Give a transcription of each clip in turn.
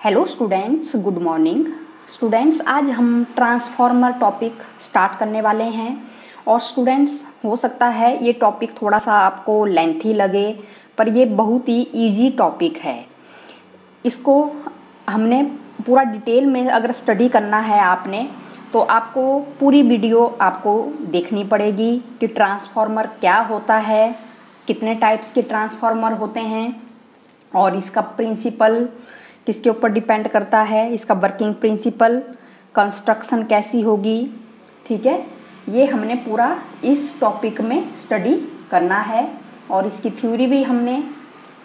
Hello students, good morning. Students, आज हम transformer topic start करने वाले हैं। और स्टूडेंट्स, हो सकता है ये टॉपिक थोड़ा सा आपको लेंथी लगे, पर ये बहुत ही इजी टॉपिक है। इसको हमने पूरा डिटेल में अगर स्टडी करना है आपने, तो आपको पूरी वीडियो आपको देखनी पड़ेगी कि ट्रांसफार्मर क्या होता है, कितने टाइप्स के ट्रांसफार्मर होते हैं और इसका प्रिंसिपल किसके ऊपर डिपेंड करता है, इसका वर्किंग प्रिंसिपल, कंस्ट्रक्शन कैसी होगी। ठीक है, ये हमने पूरा इस टॉपिक में स्टडी करना है और इसकी थ्योरी भी हमने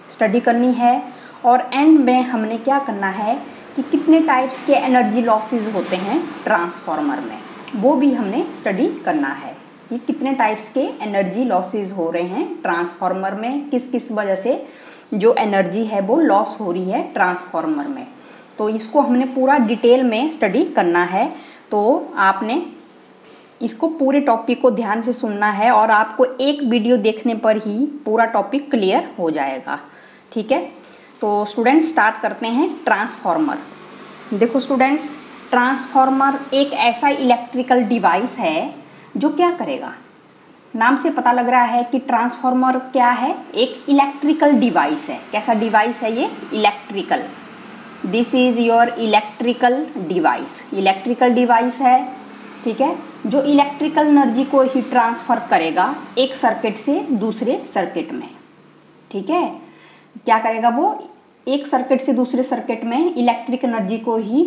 स्टडी करनी है। और एंड में हमने क्या करना है कि कितने टाइप्स के एनर्जी लॉसेस होते हैं ट्रांसफार्मर में, वो भी हमने स्टडी करना है कि कितने टाइप्स के एनर्जी लॉसेस हो रहे हैं ट्रांसफार्मर में, किस किस वजह से जो एनर्जी है वो लॉस हो रही है ट्रांसफार्मर में। तो इसको हमने पूरा डिटेल में स्टडी करना है। तो आपने इसको पूरे टॉपिक को ध्यान से सुनना है और आपको एक वीडियो देखने पर ही पूरा टॉपिक क्लियर हो जाएगा। ठीक है, तो स्टूडेंट्स स्टार्ट करते हैं। ट्रांसफार्मर, देखो स्टूडेंट्स, ट्रांसफार्मर एक ऐसा इलेक्ट्रिकल डिवाइस है जो क्या करेगा। नाम से पता लग रहा है कि ट्रांसफार्मर क्या है, एक इलेक्ट्रिकल डिवाइस है। कैसा डिवाइस है ये? Electrical. This is your electrical device. Electrical device है, ठीक है, जो इलेक्ट्रिकल एनर्जी को ही ट्रांसफर करेगा एक सर्किट से दूसरे सर्किट में। ठीक है, क्या करेगा वो? एक सर्किट से दूसरे सर्किट में इलेक्ट्रिक एनर्जी को ही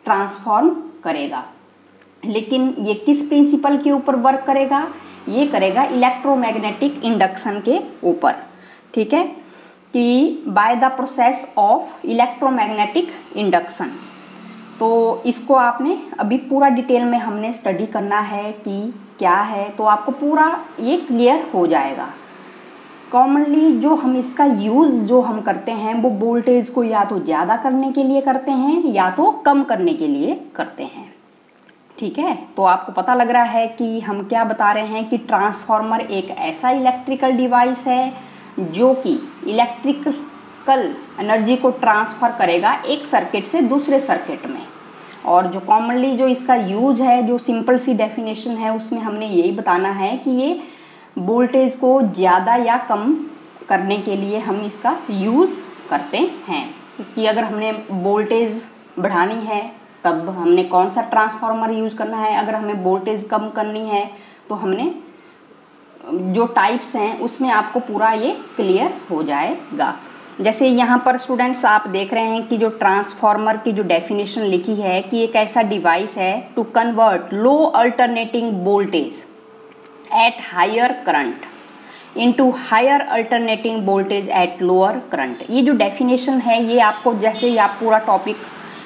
ट्रांसफॉर्म करेगा। लेकिन ये किस प्रिंसिपल के ऊपर वर्क करेगा? ये करेगा इलेक्ट्रोमैग्नेटिक इंडक्शन के ऊपर। ठीक है, कि by the process of electromagnetic induction. तो इसको आपने अभी पूरा डिटेल में हमने स्टडी करना है कि क्या है, तो आपको पूरा ये क्लियर हो जाएगा। कॉमनली जो हम इसका यूज़ जो हम करते हैं वो वोल्टेज को या तो ज़्यादा करने के लिए करते हैं या तो कम करने के लिए करते हैं। ठीक है, तो आपको पता लग रहा है कि हम क्या बता रहे हैं कि ट्रांसफार्मर एक ऐसा इलेक्ट्रिकल डिवाइस है जो कि इलेक्ट्रिकल एनर्जी को ट्रांसफ़र करेगा एक सर्किट से दूसरे सर्किट में। और जो कॉमनली जो इसका यूज है, जो सिंपल सी डेफिनेशन है, उसमें हमने यही बताना है कि ये वोल्टेज को ज़्यादा या कम करने के लिए हम इसका यूज़ करते हैं। कि अगर हमने वोल्टेज बढ़ानी है तब हमने कौन सा ट्रांसफार्मर यूज़ करना है, अगर हमें वोल्टेज कम करनी है तो हमने जो टाइप्स हैं उसमें आपको पूरा ये क्लियर हो जाएगा। जैसे यहाँ पर स्टूडेंट्स आप देख रहे हैं कि जो ट्रांसफार्मर की जो डेफिनेशन लिखी है कि एक ऐसा डिवाइस है to convert low alternating voltage at higher current into higher alternating voltage at lower current. ये जो डेफिनेशन है ये आपको जैसे ही आप पूरा टॉपिक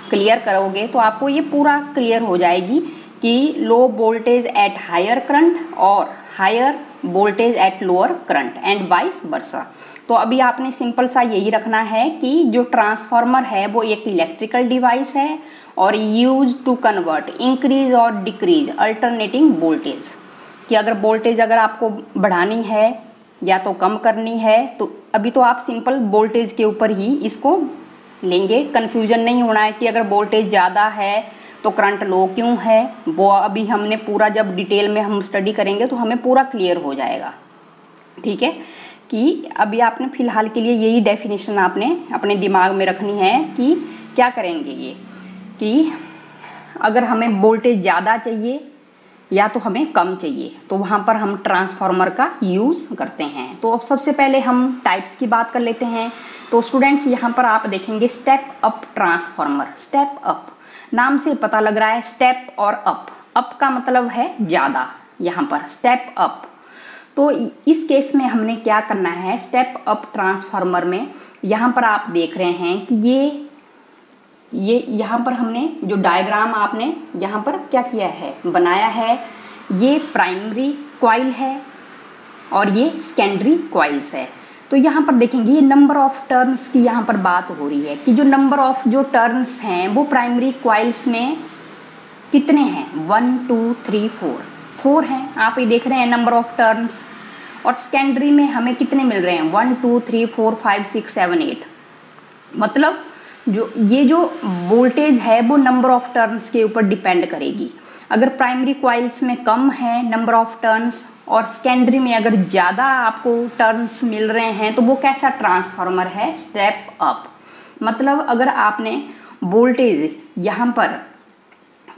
क्लियर करोगे तो आपको ये पूरा क्लियर हो जाएगी कि low voltage at higher current और higher voltage at lower current and vice versa. तो अभी आपने सिंपल सा यही रखना है कि जो ट्रांसफार्मर है वो एक इलेक्ट्रिकल डिवाइस है और यूज टू कन्वर्ट इंक्रीज और डिक्रीज अल्टरनेटिंग वोल्टेज। कि अगर वोल्टेज अगर आपको बढ़ानी है या तो कम करनी है, तो अभी तो आप सिंपल वोल्टेज के ऊपर ही इसको लेंगे। कन्फ्यूजन नहीं होना है कि अगर वोल्टेज ज़्यादा है तो करंट लो क्यों है, वो अभी हमने पूरा जब डिटेल में हम स्टडी करेंगे तो हमें पूरा क्लियर हो जाएगा। ठीक है, कि अभी आपने फ़िलहाल के लिए यही डेफिनेशन आपने अपने दिमाग में रखनी है कि क्या करेंगे ये, कि अगर हमें वोल्टेज ज़्यादा चाहिए या तो हमें कम चाहिए तो वहाँ पर हम ट्रांसफार्मर का यूज़ करते हैं। तो अब सबसे पहले हम टाइप्स की बात कर लेते हैं। तो स्टूडेंट्स यहाँ पर आप देखेंगे step up transformer. Step up नाम से पता लग रहा है स्टेप और अप। अप का मतलब है ज़्यादा, यहाँ पर स्टेप अप। तो इस केस में हमने क्या करना है, स्टेप अप ट्रांसफार्मर में यहाँ पर आप देख रहे हैं कि ये यहाँ पर हमने जो डायग्राम आपने यहाँ पर क्या किया है, बनाया है, ये प्राइमरी कॉइल है और ये सेकेंडरी कॉइल्स है। तो यहाँ पर देखेंगे ये नंबर ऑफ टर्न्स की यहाँ पर बात हो रही है कि जो नंबर ऑफ जो टर्न्स हैं वो प्राइमरी कॉइल्स में कितने हैं, 1 2 3 4 हैं। आप ये देख रहे हैं नंबर ऑफ टर्न्स। और सेकेंडरी में हमें कितने मिल रहे हैं, 1 2 3 4 5 6 7 8। मतलब जो वोल्टेज है वो नंबर ऑफ टर्न्स के ऊपर डिपेंड करेगी। अगर प्राइमरी कॉइल्स में कम है नंबर ऑफ टर्न्स और सेकेंडरी में अगर ज़्यादा आपको टर्न्स मिल रहे हैं तो वो कैसा ट्रांसफार्मर है, स्टेप अप। मतलब अगर आपने वोल्टेज यहाँ पर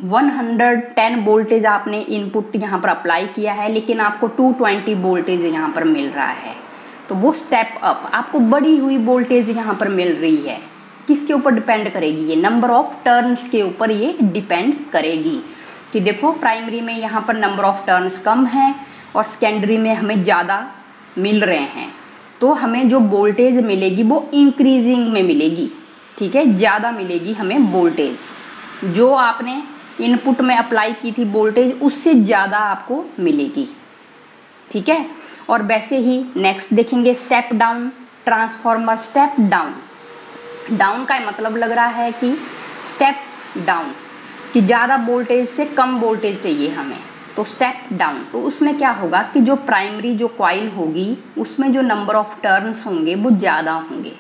110 वोल्टेज आपने इनपुट यहाँ पर अप्लाई किया है, लेकिन आपको 220 वोल्टेज यहाँ पर मिल रहा है, तो वो स्टेप अप, आपको बढ़ी हुई वोल्टेज यहाँ पर मिल रही है। किसके ऊपर डिपेंड करेगी, ये नंबर ऑफ टर्न्स के ऊपर ये डिपेंड करेगी कि देखो प्राइमरी में यहाँ पर नंबर ऑफ टर्न्स कम है और सेकेंडरी में हमें ज़्यादा मिल रहे हैं, तो हमें जो वोल्टेज मिलेगी वो इंक्रीजिंग में मिलेगी। ठीक है, ज़्यादा मिलेगी हमें वोल्टेज, जो आपने इनपुट में अप्लाई की थी वोल्टेज उससे ज़्यादा आपको मिलेगी। ठीक है, और वैसे ही नेक्स्ट देखेंगे step down transformer. Step down, down का मतलब लग रहा है कि स्टेप डाउन, कि ज़्यादा वोल्टेज से कम वोल्टेज चाहिए हमें, तो स्टेप डाउन। तो उसमें क्या होगा कि जो प्राइमरी जो कॉइल होगी उसमें जो नंबर ऑफ टर्न्स होंगे वो ज़्यादा होंगे।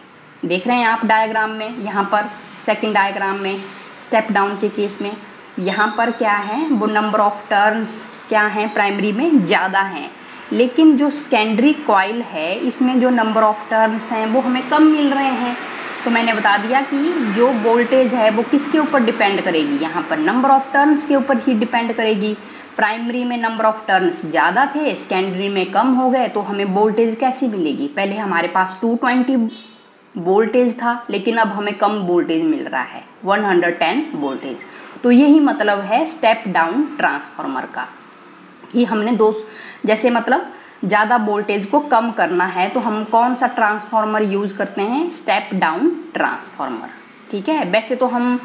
देख रहे हैं आप डायग्राम में, यहाँ पर सेकंड डायग्राम में स्टेप डाउन के केस में यहाँ पर क्या है, वो नंबर ऑफ टर्न्स क्या हैं प्राइमरी में ज़्यादा हैं, लेकिन जो सेकेंडरी कॉइल है इसमें जो नंबर ऑफ टर्न्स हैं वो हमें कम मिल रहे हैं। तो मैंने बता दिया कि जो वोल्टेज है वो किसके ऊपर डिपेंड करेगी, यहाँ पर नंबर ऑफ टर्न्स के ऊपर ही डिपेंड करेगी। प्राइमरी में नंबर ऑफ टर्न्स ज़्यादा थे, सेकेंडरी में कम हो गए, तो हमें वोल्टेज कैसी मिलेगी, पहले हमारे पास 220 वोल्टेज था लेकिन अब हमें कम वोल्टेज मिल रहा है 110 वोल्टेज। तो यही मतलब है स्टेप डाउन ट्रांसफार्मर का, कि हमने जैसे मतलब ज़्यादा वोल्टेज को कम करना है तो हम कौन सा ट्रांसफार्मर यूज़ करते हैं, स्टेप डाउन ट्रांसफार्मर। ठीक है, वैसे तो हम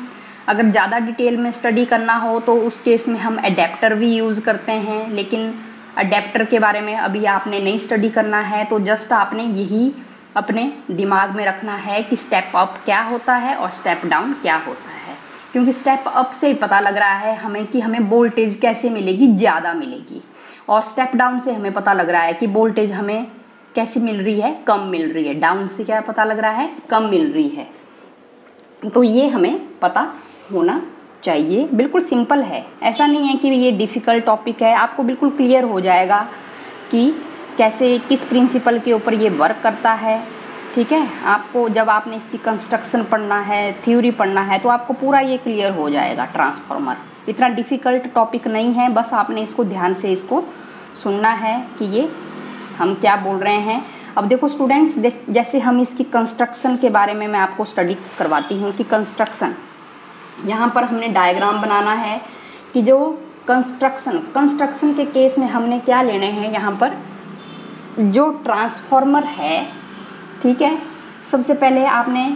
अगर ज़्यादा डिटेल में स्टडी करना हो तो उस केस में हम अडेप्टर भी यूज़ करते हैं, लेकिन अडेप्टर के बारे में अभी आपने नहीं स्टडी करना है, तो जस्ट आपने यही अपने दिमाग में रखना है कि स्टेप अप क्या होता है और स्टेप डाउन क्या होता है, क्योंकि स्टेप अप से ही पता लग रहा है हमें कि हमें वोल्टेज कैसे मिलेगी, ज़्यादा मिलेगी, और स्टेप डाउन से हमें पता लग रहा है कि वोल्टेज हमें कैसी मिल रही है, कम मिल रही है। डाउन से क्या पता लग रहा है, कम मिल रही है। तो ये हमें पता होना चाहिए, बिल्कुल सिंपल है, ऐसा नहीं है कि ये डिफ़िकल्ट टॉपिक है, आपको बिल्कुल क्लियर हो जाएगा कि कैसे किस प्रिंसिपल के ऊपर ये वर्क करता है। ठीक है, आपको जब आपने इसकी कंस्ट्रक्शन पढ़ना है, थ्योरी पढ़ना है, तो आपको पूरा ये क्लियर हो जाएगा। ट्रांसफार्मर इतना डिफ़िकल्ट टॉपिक नहीं है, बस आपने इसको ध्यान से इसको सुनना है कि ये हम क्या बोल रहे हैं। अब देखो स्टूडेंट्स, जैसे हम इसकी कंस्ट्रक्शन के बारे में मैं आपको स्टडी करवाती हूँ कि कंस्ट्रक्शन, यहाँ पर हमने डायग्राम बनाना है कि जो कंस्ट्रक्शन के केस में हमने क्या लेने हैं, यहाँ पर जो ट्रांसफार्मर है, ठीक है, सबसे पहले आपने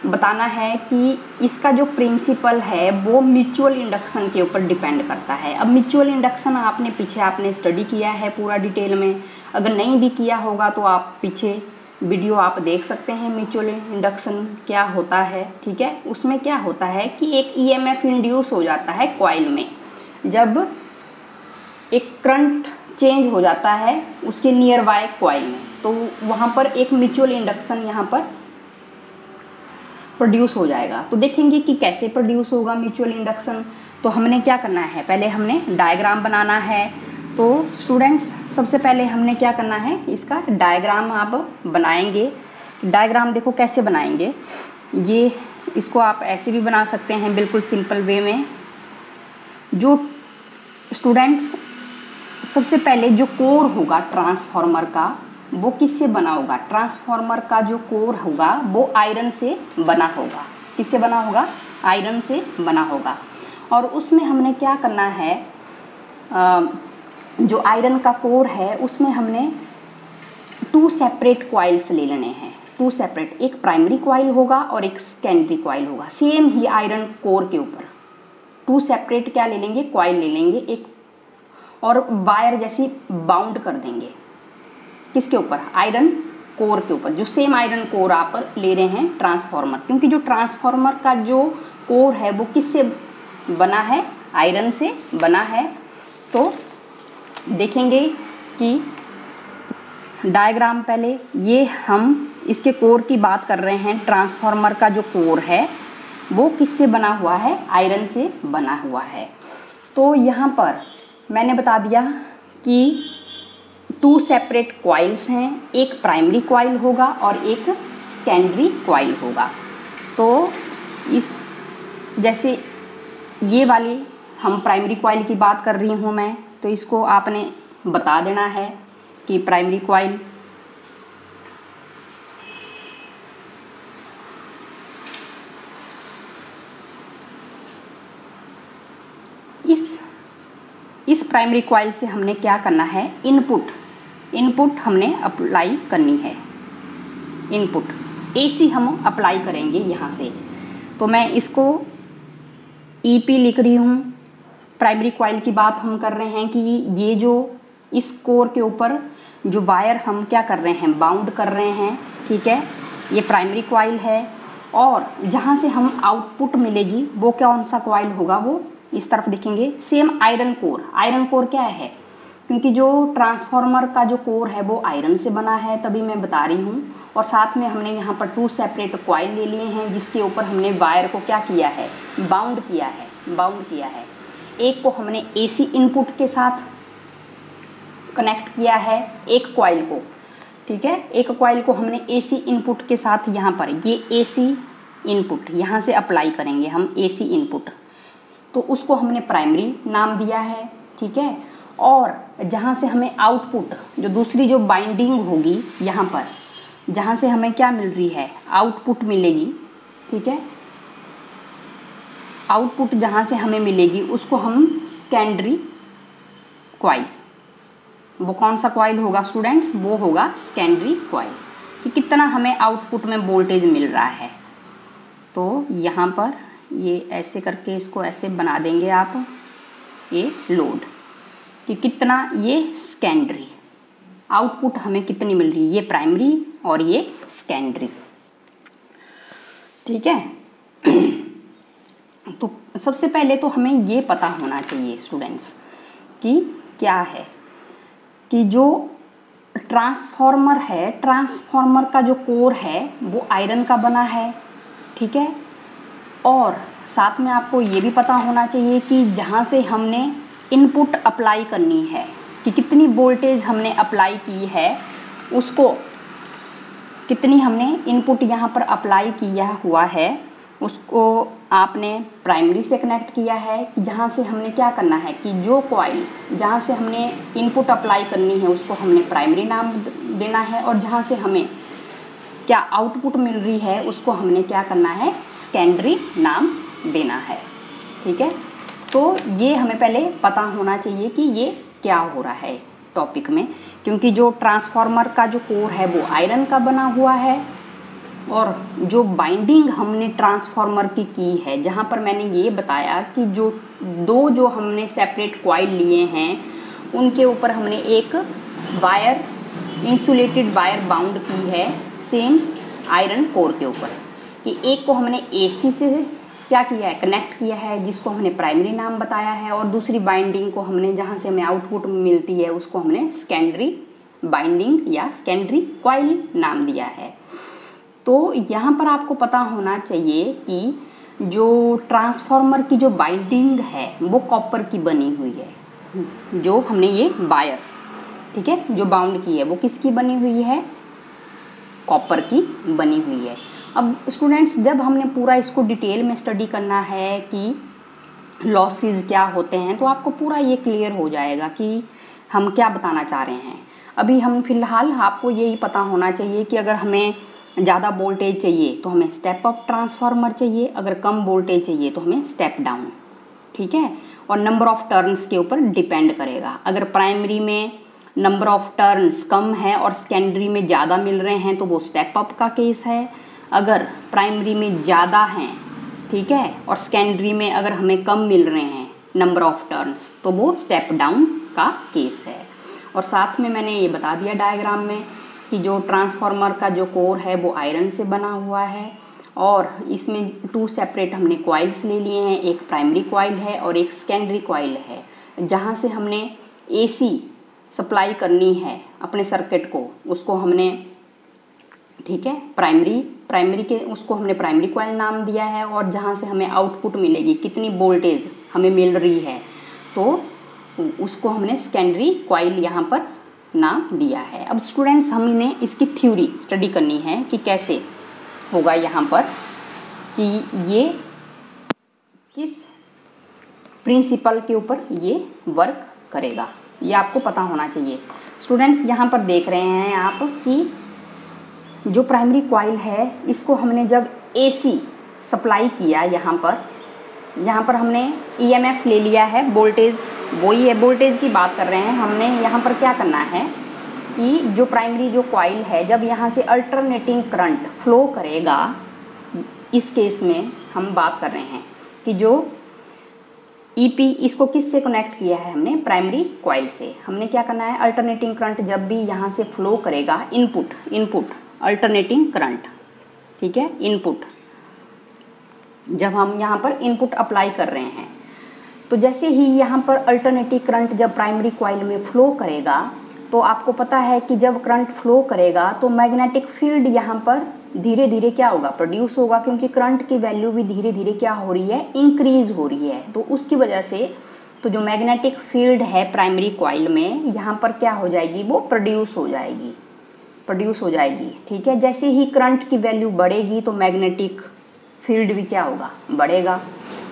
बताना है कि इसका जो प्रिंसिपल है वो म्यूचुअल इंडक्शन के ऊपर डिपेंड करता है। अब म्यूचुअल इंडक्शन आपने स्टडी किया है पूरा डिटेल में, अगर नहीं भी किया होगा तो आप पीछे वीडियो आप देख सकते हैं म्यूचुअल इंडक्शन क्या होता है। ठीक है, उसमें क्या होता है कि एक ईएमएफ इंड्यूस हो जाता है कॉइल में, जब एक करंट चेंज हो जाता है उसके नियर बाय कॉइल में, तो वहाँ पर एक म्यूचुअल इंडक्शन यहाँ पर प्रोड्यूस हो जाएगा। तो देखेंगे कि कैसे प्रोड्यूस होगा म्यूचुअल इंडक्शन। तो हमने क्या करना है, पहले हमने डायग्राम बनाना है। तो स्टूडेंट्स सबसे पहले हमने क्या करना है, इसका डायग्राम आप बनाएंगे। डायग्राम देखो कैसे बनाएंगे, ये इसको आप ऐसे भी बना सकते हैं बिल्कुल सिंपल वे में। जो स्टूडेंट्स सबसे पहले जो कोर होगा ट्रांसफार्मर का वो किससे बना होगा, ट्रांसफार्मर का जो कोर होगा वो आयरन से बना होगा। किससे बना होगा, आयरन से बना होगा। और उसमें हमने क्या करना है, जो आयरन का कोर है उसमें हमने 2 सेपरेट कॉइल्स ले लेने हैं, 2 सेपरेट, एक प्राइमरी कॉइल होगा और एक सेकेंडरी कॉइल होगा, सेम ही आयरन कोर के ऊपर 2 सेपरेट क्या ले लेंगे, कॉइल ले लेंगे एक, और वायर जैसी बाउंड कर देंगे किसके ऊपर, आयरन कोर के ऊपर, जो सेम आयरन कोर आप ले रहे हैं ट्रांसफार्मर, क्योंकि जो ट्रांसफार्मर का जो कोर है वो किससे बना है, आयरन से बना है। तो देखेंगे कि डायग्राम, पहले ये हम इसके कोर की बात कर रहे हैं, ट्रांसफार्मर का जो कोर है वो किससे बना हुआ है, आयरन से बना हुआ है। तो यहाँ पर मैंने बता दिया कि 2 सेपरेट कॉइल्स हैं, एक प्राइमरी कॉइल होगा और एक सेकेंडरी कॉइल होगा। तो इस जैसे ये वाली हम प्राइमरी कॉइल की बात कर रही हूँ मैं, तो इसको आपने बता देना है कि प्राइमरी कॉइल इस प्राइमरी कॉइल से हमने क्या करना है, इनपुट हमने अप्लाई करनी है। इनपुट एसी हम अप्लाई करेंगे यहाँ से। तो मैं इसको ईपी लिख रही हूँ। प्राइमरी कॉइल की बात हम कर रहे हैं कि ये जो इस कोर के ऊपर जो वायर हम क्या कर रहे हैं, बाउंड कर रहे हैं, ठीक है, ये प्राइमरी कॉइल है। और जहाँ से हम आउटपुट मिलेगी वो कौन सा कॉइल होगा, वो इस तरफ देखेंगे। सेम आयरन कोर क्या है, क्योंकि जो ट्रांसफार्मर का जो कोर है वो आयरन से बना है, तभी मैं बता रही हूँ। और साथ में हमने यहाँ पर 2 सेपरेट कॉइल ले लिए हैं, जिसके ऊपर हमने वायर को क्या किया है, बाउंड किया है। एक को हमने एसी इनपुट के साथ कनेक्ट किया है, एक कॉइल को, ठीक है, एक कॉइल को हमने एसी इनपुट के साथ यहाँ पर ये एसी इनपुट यहाँ से अप्लाई करेंगे हम एसी इनपुट, तो उसको हमने प्राइमरी नाम दिया है, ठीक है। और जहाँ से हमें आउटपुट जो दूसरी जो बाइंडिंग होगी, यहाँ पर जहाँ से हमें क्या मिल रही है, आउटपुट मिलेगी, ठीक है, आउटपुट जहाँ से हमें मिलेगी उसको हम सेकेंडरी कॉइल, वो कौन सा कॉइल होगा स्टूडेंट्स, वो होगा सेकेंडरी कॉइल, कि कितना हमें आउटपुट में वोल्टेज मिल रहा है। तो यहाँ पर ये ऐसे करके इसको ऐसे बना देंगे आप, ये लोड, कि कितना ये सेकेंडरी आउटपुट हमें कितनी मिल रही है, ये प्राइमरी और ये सेकेंडरी, ठीक है। तो सबसे पहले तो हमें ये पता होना चाहिए स्टूडेंट्स कि क्या है, कि जो ट्रांसफार्मर है, ट्रांसफार्मर का जो कोर है वो आयरन का बना है, ठीक है। और साथ में आपको ये भी पता होना चाहिए कि जहाँ से हमने इनपुट अप्लाई करनी है, कि कितनी वोल्टेज हमने अप्लाई की है, उसको कितनी हमने इनपुट यहाँ पर अप्लाई किया हुआ है, उसको आपने प्राइमरी से कनेक्ट किया है। कि जहाँ से हमने क्या करना है, कि जो कॉइल जहाँ से हमने इनपुट अप्लाई करनी है उसको हमने प्राइमरी नाम देना है, और जहाँ से हमें क्या आउटपुट मिल रही है उसको हमने क्या करना है, सेकेंडरी नाम देना है, ठीक है। तो ये हमें पहले पता होना चाहिए कि ये क्या हो रहा है टॉपिक में, क्योंकि जो ट्रांसफार्मर का जो कोर है वो आयरन का बना हुआ है, और जो बाइंडिंग हमने ट्रांसफार्मर की है, जहाँ पर मैंने ये बताया कि जो हमने सेपरेट कॉइल लिए हैं उनके ऊपर हमने एक वायर, इंसुलेटेड वायर बाउंड की है सेम आयरन कोर के ऊपर, कि एक को हमने एसी से क्या किया है, कनेक्ट किया है, जिसको हमने प्राइमरी नाम बताया है, और दूसरी बाइंडिंग को हमने जहाँ से हमें आउटपुट मिलती है उसको हमने सेकेंडरी बाइंडिंग या सेकेंडरी कॉइल नाम दिया है। तो यहाँ पर आपको पता होना चाहिए कि जो ट्रांसफार्मर की जो बाइंडिंग है वो कॉपर की बनी हुई है, जो हमने ये वायर, ठीक है, जो बाउंड की है वो किसकी बनी हुई है, कॉपर की बनी हुई है। अब स्टूडेंट्स जब हमने पूरा इसको डिटेल में स्टडी करना है कि लॉसेस क्या होते हैं, तो आपको पूरा ये क्लियर हो जाएगा कि हम क्या बताना चाह रहे हैं। अभी हम फिलहाल आपको यही पता होना चाहिए कि अगर हमें ज़्यादा वोल्टेज चाहिए तो हमें स्टेप अप ट्रांसफार्मर चाहिए, अगर कम वोल्टेज चाहिए तो हमें स्टेप डाउन, ठीक है। और नंबर ऑफ़ टर्न्स के ऊपर डिपेंड करेगा। अगर प्राइमरी में नंबर ऑफ़ टर्न्स कम है और सेकेंडरी में ज़्यादा मिल रहे हैं तो वो स्टेप अप का केस है। अगर प्राइमरी में ज़्यादा हैं, ठीक है, और सेकेंडरी में अगर हमें कम मिल रहे हैं नंबर ऑफ़ टर्न्स, तो वो स्टेप डाउन का केस है। और साथ में मैंने ये बता दिया डायग्राम में कि जो ट्रांसफार्मर का जो कोर है वो आयरन से बना हुआ है, और इसमें 2 सेपरेट हमने कॉइल्स ले लिए हैं, एक प्राइमरी कॉइल है और एक सेकेंडरी कॉइल है, जहाँ से हमने एसी सप्लाई करनी है अपने सर्किट को, उसको हमने ठीक है। प्राइमरी के उसको हमने प्राइमरी कॉइल नाम दिया है, और जहाँ से हमें आउटपुट मिलेगी, कितनी वोल्टेज हमें मिल रही है, तो उसको हमने सेकेंडरी कॉइल यहाँ पर नाम दिया है। अब स्टूडेंट्स हमने इसकी थ्योरी स्टडी करनी है कि कैसे होगा यहाँ पर, कि ये किस प्रिंसिपल के ऊपर ये वर्क करेगा, ये आपको पता होना चाहिए। स्टूडेंट्स यहाँ पर देख रहे हैं आप कि जो प्राइमरी कॉइल है, इसको हमने जब AC सप्लाई किया, यहाँ पर हमने EMF ले लिया है, वोल्टेज वही है, वोल्टेज की बात कर रहे हैं। हमने यहाँ पर क्या करना है कि जो प्राइमरी जो कॉइल है, जब यहाँ से अल्टरनेटिंग करंट फ्लो करेगा, इस केस में हम बात कर रहे हैं कि जो EP इसको किससे कनेक्ट किया है हमने, प्राइमरी कॉइल से। हमने क्या करना है, अल्टरनेटिंग करंट जब भी यहाँ से फ्लो करेगा, इनपुट अल्टरनेटिंग करंट, ठीक है, इनपुट, जब हम यहाँ पर इनपुट अप्लाई कर रहे हैं, तो जैसे ही यहाँ पर अल्टरनेटिंग करंट जब प्राइमरी कॉइल में फ्लो करेगा, तो आपको पता है कि जब करंट फ्लो करेगा तो मैग्नेटिक फील्ड यहाँ पर धीरे धीरे क्या होगा, प्रोड्यूस होगा, क्योंकि करंट की वैल्यू भी धीरे धीरे क्या हो रही है, इंक्रीज हो रही है। तो उसकी वजह से तो जो मैग्नेटिक फील्ड है प्राइमरी कॉइल में, यहाँ पर क्या हो जाएगी, वो प्रोड्यूस हो जाएगी, ठीक है। जैसे ही करंट की वैल्यू बढ़ेगी तो मैग्नेटिक फील्ड भी क्या होगा, बढ़ेगा।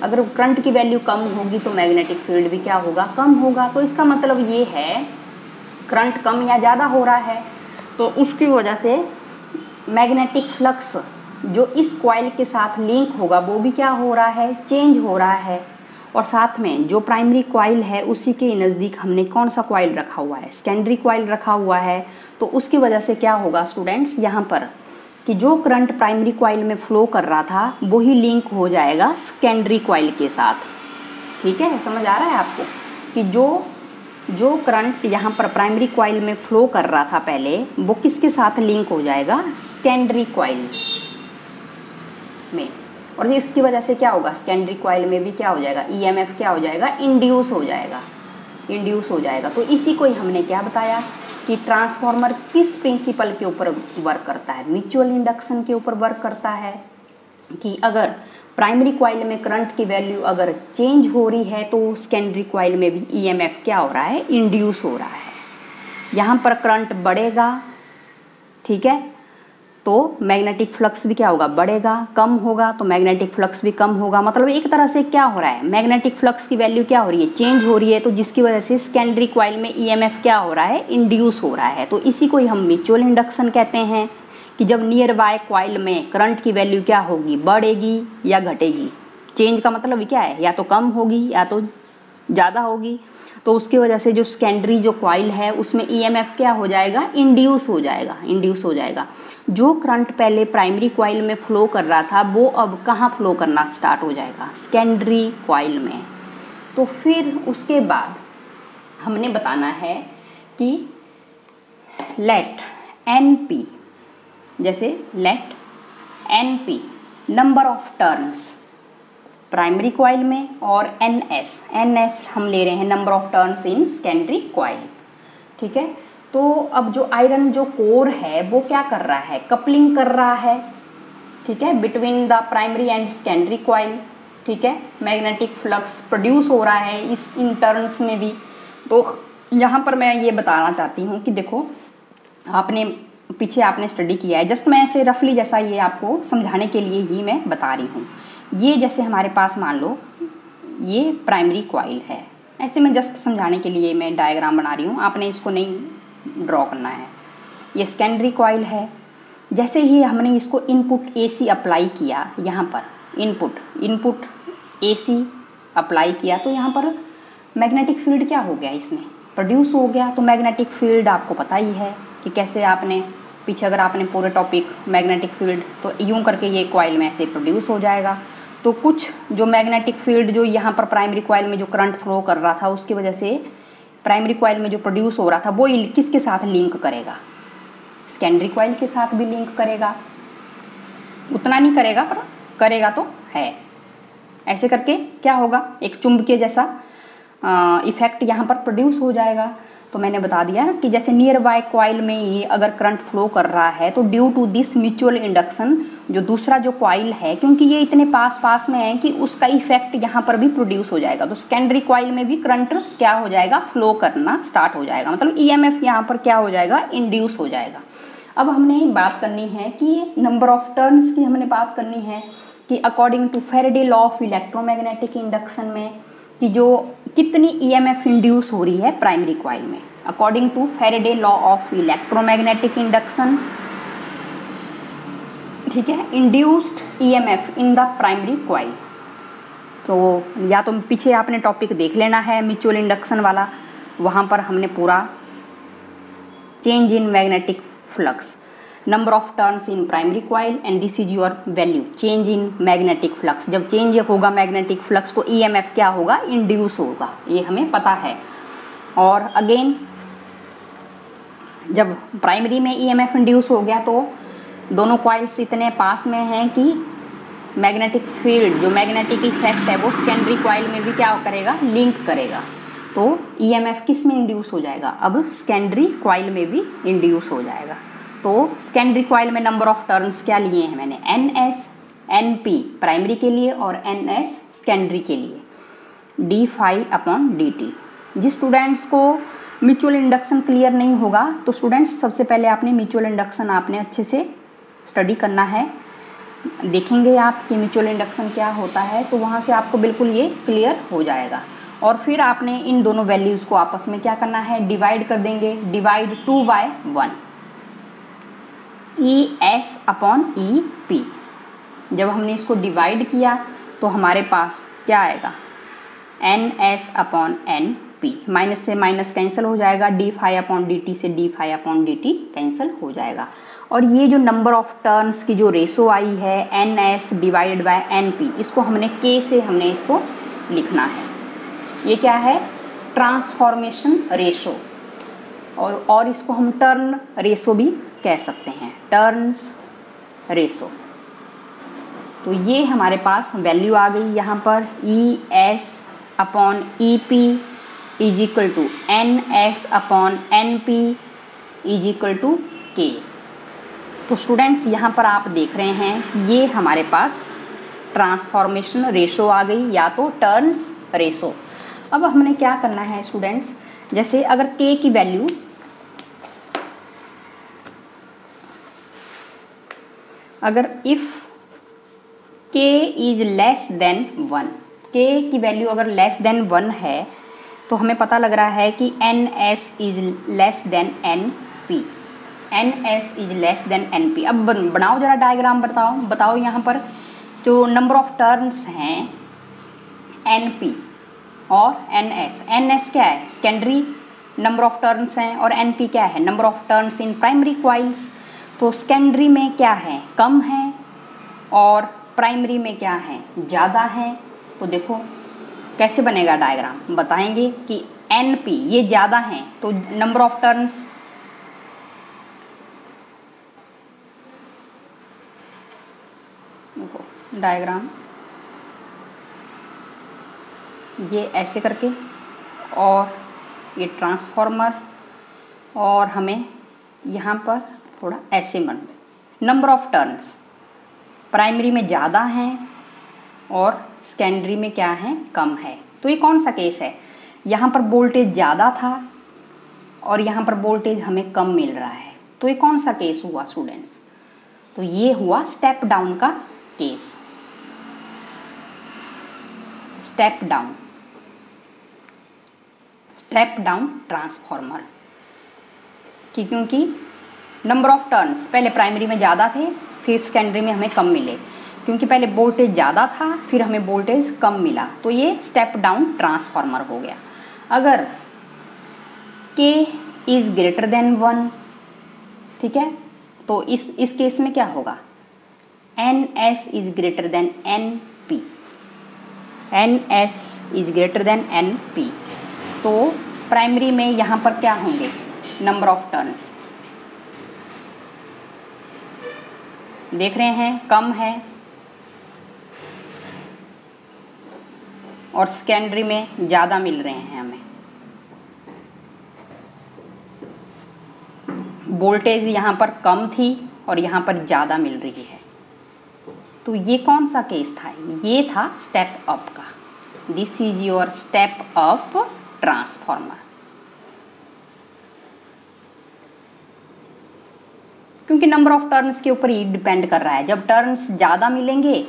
अगर करंट की वैल्यू कम होगी तो मैग्नेटिक फील्ड भी क्या होगा, कम होगा। तो इसका मतलब ये है, करंट कम या ज़्यादा हो रहा है तो उसकी वजह से मैग्नेटिक फ्लक्स जो इस कॉइल के साथ लिंक होगा, वो भी क्या हो रहा है, चेंज हो रहा है। और साथ में जो प्राइमरी कॉइल है, उसी के नज़दीक हमने कौन सा कॉइल रखा हुआ है, सेकेंडरी कॉइल रखा हुआ है। तो उसकी वजह से क्या होगा स्टूडेंट्स, यहाँ पर कि जो करंट प्राइमरी कॉइल में फ्लो कर रहा था, वही लिंक हो जाएगा सेकेंडरी कॉइल के साथ, ठीक है। समझ आ रहा है आपको कि जो करंट यहाँ पर प्राइमरी कॉइल में फ्लो कर रहा था पहले, वो किसके साथ लिंक हो जाएगा, सेकेंडरी कॉइल में। और इसकी वजह से क्या होगा, सेकेंडरी कॉइल में भी क्या हो जाएगा, EMF क्या हो जाएगा, इंड्यूस हो जाएगा। तो इसी को ही हमने क्या बताया कि ट्रांसफार्मर किस प्रिंसिपल के ऊपर वर्क करता है, म्यूचुअल इंडक्शन के ऊपर वर्क करता है। कि अगर प्राइमरी कॉइल में करंट की वैल्यू अगर चेंज हो रही है, तो सेकेंडरी कॉइल में भी EMF क्या हो रहा है, इंड्यूस हो रहा है। यहाँ पर करंट बढ़ेगा, ठीक है, तो मैग्नेटिक फ्लक्स भी क्या होगा, बढ़ेगा। कम होगा तो मैग्नेटिक फ्लक्स भी कम होगा। मतलब एक तरह से क्या हो रहा है, मैग्नेटिक फ्लक्स की वैल्यू क्या हो रही है, चेंज हो रही है। तो जिसकी वजह से सेकेंडरी कॉइल में EMF क्या हो रहा है, इंड्यूस हो रहा है। तो इसी को ही हम म्यूचुअल इंडक्शन कहते हैं कि जब नियर बाय कॉइल में करंट की वैल्यू क्या होगी, बढ़ेगी या घटेगी। चेंज का मतलब क्या है, या तो कम होगी या तो ज़्यादा होगी। तो उसकी वजह से जो सेकेंडरी जो कॉइल है, उसमें EMF क्या हो जाएगा, इंड्यूस हो जाएगा। जो करंट पहले प्राइमरी कॉइल में फ्लो कर रहा था, वो अब कहाँ फ्लो करना स्टार्ट हो जाएगा, सेकेंडरी कॉइल में। तो फिर उसके बाद हमने बताना है कि लेट NP, जैसे let NP number of turns primary coil में, और NS हम ले रहे हैं number of turns in secondary coil, ठीक है। तो अब जो आयरन जो कोर है, वो क्या कर रहा है, कपलिंग कर रहा है, ठीक है, between the primary and secondary coil, ठीक है। मैग्नेटिक फ्लक्स प्रोड्यूस हो रहा है इन टर्न्स में भी। तो यहाँ पर मैं ये बताना चाहती हूँ कि देखो, आपने स्टडी किया है, जस्ट मैं ऐसे रफली जैसा ये आपको समझाने के लिए ही मैं बता रही हूँ। ये जैसे हमारे पास मान लो ये प्राइमरी कॉइल है, ऐसे मैं जस्ट समझाने के लिए मैं डायग्राम बना रही हूँ, आपने इसको नहीं ड्रॉ करना है। ये सेकेंडरी कॉइल है। जैसे ही हमने इसको इनपुट AC अप्लाई किया, यहाँ पर इनपुट AC अप्लाई किया, तो यहाँ पर मैग्नेटिक फील्ड क्या हो गया, इसमें प्रोड्यूस हो गया। तो मैग्नेटिक फील्ड आपको पता ही है कि कैसे, आपने पीछे अगर आपने पूरे टॉपिक मैग्नेटिक फील्ड, तो यूँ करके ये कॉइल में ऐसे प्रोड्यूस हो जाएगा। तो कुछ जो मैग्नेटिक फील्ड जो यहाँ पर प्राइमरी कॉइल में जो करंट फ्लो कर रहा था, उसकी वजह से प्राइमरी कॉइल में जो प्रोड्यूस हो रहा था, वो किसके साथ लिंक करेगा, सेकेंडरी कॉइल के साथ भी लिंक करेगा। उतना नहीं करेगा पर करेगा तो है। ऐसे करके क्या होगा, एक चुंबकीय जैसा इफेक्ट यहाँ पर प्रोड्यूस हो जाएगा। तो मैंने बता दिया कि जैसे नियर बाय कॉइल में ये अगर करंट फ्लो कर रहा है तो due to this mutual induction जो दूसरा जो कॉइल है, क्योंकि ये इतने पास पास में है कि उसका इफेक्ट यहाँ पर भी प्रोड्यूस हो जाएगा, तो सेकेंडरी कॉइल में भी करंट क्या हो जाएगा, फ्लो करना स्टार्ट हो जाएगा, मतलब ईएमएफ यहाँ पर क्या हो जाएगा, इंड्यूस हो जाएगा। अब हमने बात करनी है कि नंबर ऑफ टर्न्स की हमने बात करनी है कि according to Faraday law of electromagnetic induction में कि जो कितनी ईएमएफ इंड्यूस हो रही है प्राइमरी कॉइल में, according to Faraday law of electromagnetic induction, ठीक है, induced EMF in the primary coil. तो या तो पीछे आपने टॉपिक देख लेना है म्यूचुअल इंडक्शन वाला, वहाँ पर हमने पूरा change in magnetic flux, number of turns in primary coil and this is your value change in magnetic flux. जब चेंज होगा मैग्नेटिक फ्लक्स तो ईएमएफ क्या होगा, इंड्यूस होगा, ये हमें पता है। और अगेन जब प्राइमरी में ईएमएफ इंड्यूस हो गया तो दोनों कॉइल्स इतने पास में हैं कि मैग्नेटिक फील्ड जो मैग्नेटिक इफेक्ट है वो सेकेंडरी कॉइल में भी क्या करेगा, लिंक करेगा, तो ईएमएफ किस में इंड्यूस हो जाएगा, अब सेकेंडरी कॉइल में भी इंड्यूस हो जाएगा। तो सेकेंडरी कॉइल में नंबर ऑफ टर्न्स क्या लिए हैं मैंने, NS NP प्राइमरी के लिए और NS सेकेंडरी के लिए, d∅/dt। जिस स्टूडेंट्स को म्यूचुअल इंडक्शन क्लियर नहीं होगा तो स्टूडेंट्स सबसे पहले आपने म्यूचुअल इंडक्शन आपने अच्छे से स्टडी करना है, देखेंगे आप कि म्यूचुअल इंडक्शन क्या होता है, तो वहाँ से आपको बिल्कुल ये क्लियर हो जाएगा। और फिर आपने इन दोनों वैल्यूज़ को आपस में क्या करना है, डिवाइड कर देंगे, डिवाइड 2/1 ES/EP। जब हमने इसको डिवाइड किया तो हमारे पास क्या आएगा, NS/NP, माइनस से माइनस कैंसिल हो जाएगा, d∅/dt से d∅/dt कैंसिल हो जाएगा। और ये जो नंबर ऑफ टर्न्स की जो रेशो आई है NS/NP, इसको हमने K से हमने इसको लिखना है, ये क्या है, ट्रांसफॉर्मेशन रेशो, और इसको हम टर्न रेशो भी कह सकते हैं, टर्न्स रेशो। तो ये हमारे पास वैल्यू आ गई यहाँ पर, ES/EP is equal to NS/NP is equal to K। तो स्टूडेंट्स यहाँ पर आप देख रहे हैं कि ये हमारे पास ट्रांसफॉर्मेशन रेशो आ गई या तो टर्न्स रेशो। अब हमने क्या करना है स्टूडेंट्स, जैसे अगर K की वैल्यू अगर if K is less than 1, K की वैल्यू अगर लेस देन 1 है तो हमें पता लग रहा है कि NS is less than NP, NS is less than NP। अब बनाओ जरा डायग्राम, बताओ यहाँ पर जो नंबर ऑफ टर्न्स हैं NP और NS क्या है, सेकेंडरी नंबर ऑफ टर्न्स हैं, और NP क्या है, number of turns in primary coils. तो सेकेंडरी में क्या है, कम है, और प्राइमरी में क्या है, ज़्यादा है। तो देखो कैसे बनेगा डायग्राम, बताएंगे कि NP ये ज़्यादा है तो नंबर ऑफ टर्न्स, देखो डायग्राम ये ऐसे करके, और ये ट्रांसफॉर्मर, और हमें यहाँ पर थोड़ा ऐसे बन, नंबर ऑफ टर्न्स प्राइमरी में ज़्यादा हैं और सेकेंडरी में क्या है, कम है। तो ये कौन सा केस है, यहाँ पर वोल्टेज ज़्यादा था और यहाँ पर वोल्टेज हमें कम मिल रहा है, तो ये कौन सा केस हुआ स्टूडेंट्स, तो ये हुआ स्टेप डाउन का केस, स्टेप डाउन ट्रांसफॉर्मर की, क्योंकि नंबर ऑफ टर्न्स पहले प्राइमरी में ज़्यादा थे फिर सेकेंडरी में हमें कम मिले, क्योंकि पहले वोल्टेज ज़्यादा था फिर हमें वोल्टेज कम मिला, तो ये स्टेप डाउन ट्रांसफॉर्मर हो गया। अगर K इज़ ग्रेटर देन 1, ठीक है, तो इस केस में क्या होगा, NS is greater than NP, NS is greater than NP। तो प्राइमरी में यहाँ पर क्या होंगे, नंबर ऑफ टर्न्स देख रहे हैं कम है, और सेकेंडरी में ज़्यादा मिल रहे हैं हमें। वोल्टेज यहाँ पर कम थी और यहाँ पर ज़्यादा मिल रही है। तो ये कौन सा केस था? ये था स्टेप अप का। This is your step up transformer. क्योंकि नंबर ऑफ टर्न्स के ऊपर ही डिपेंड कर रहा है। जब टर्न्स ज़्यादा मिलेंगे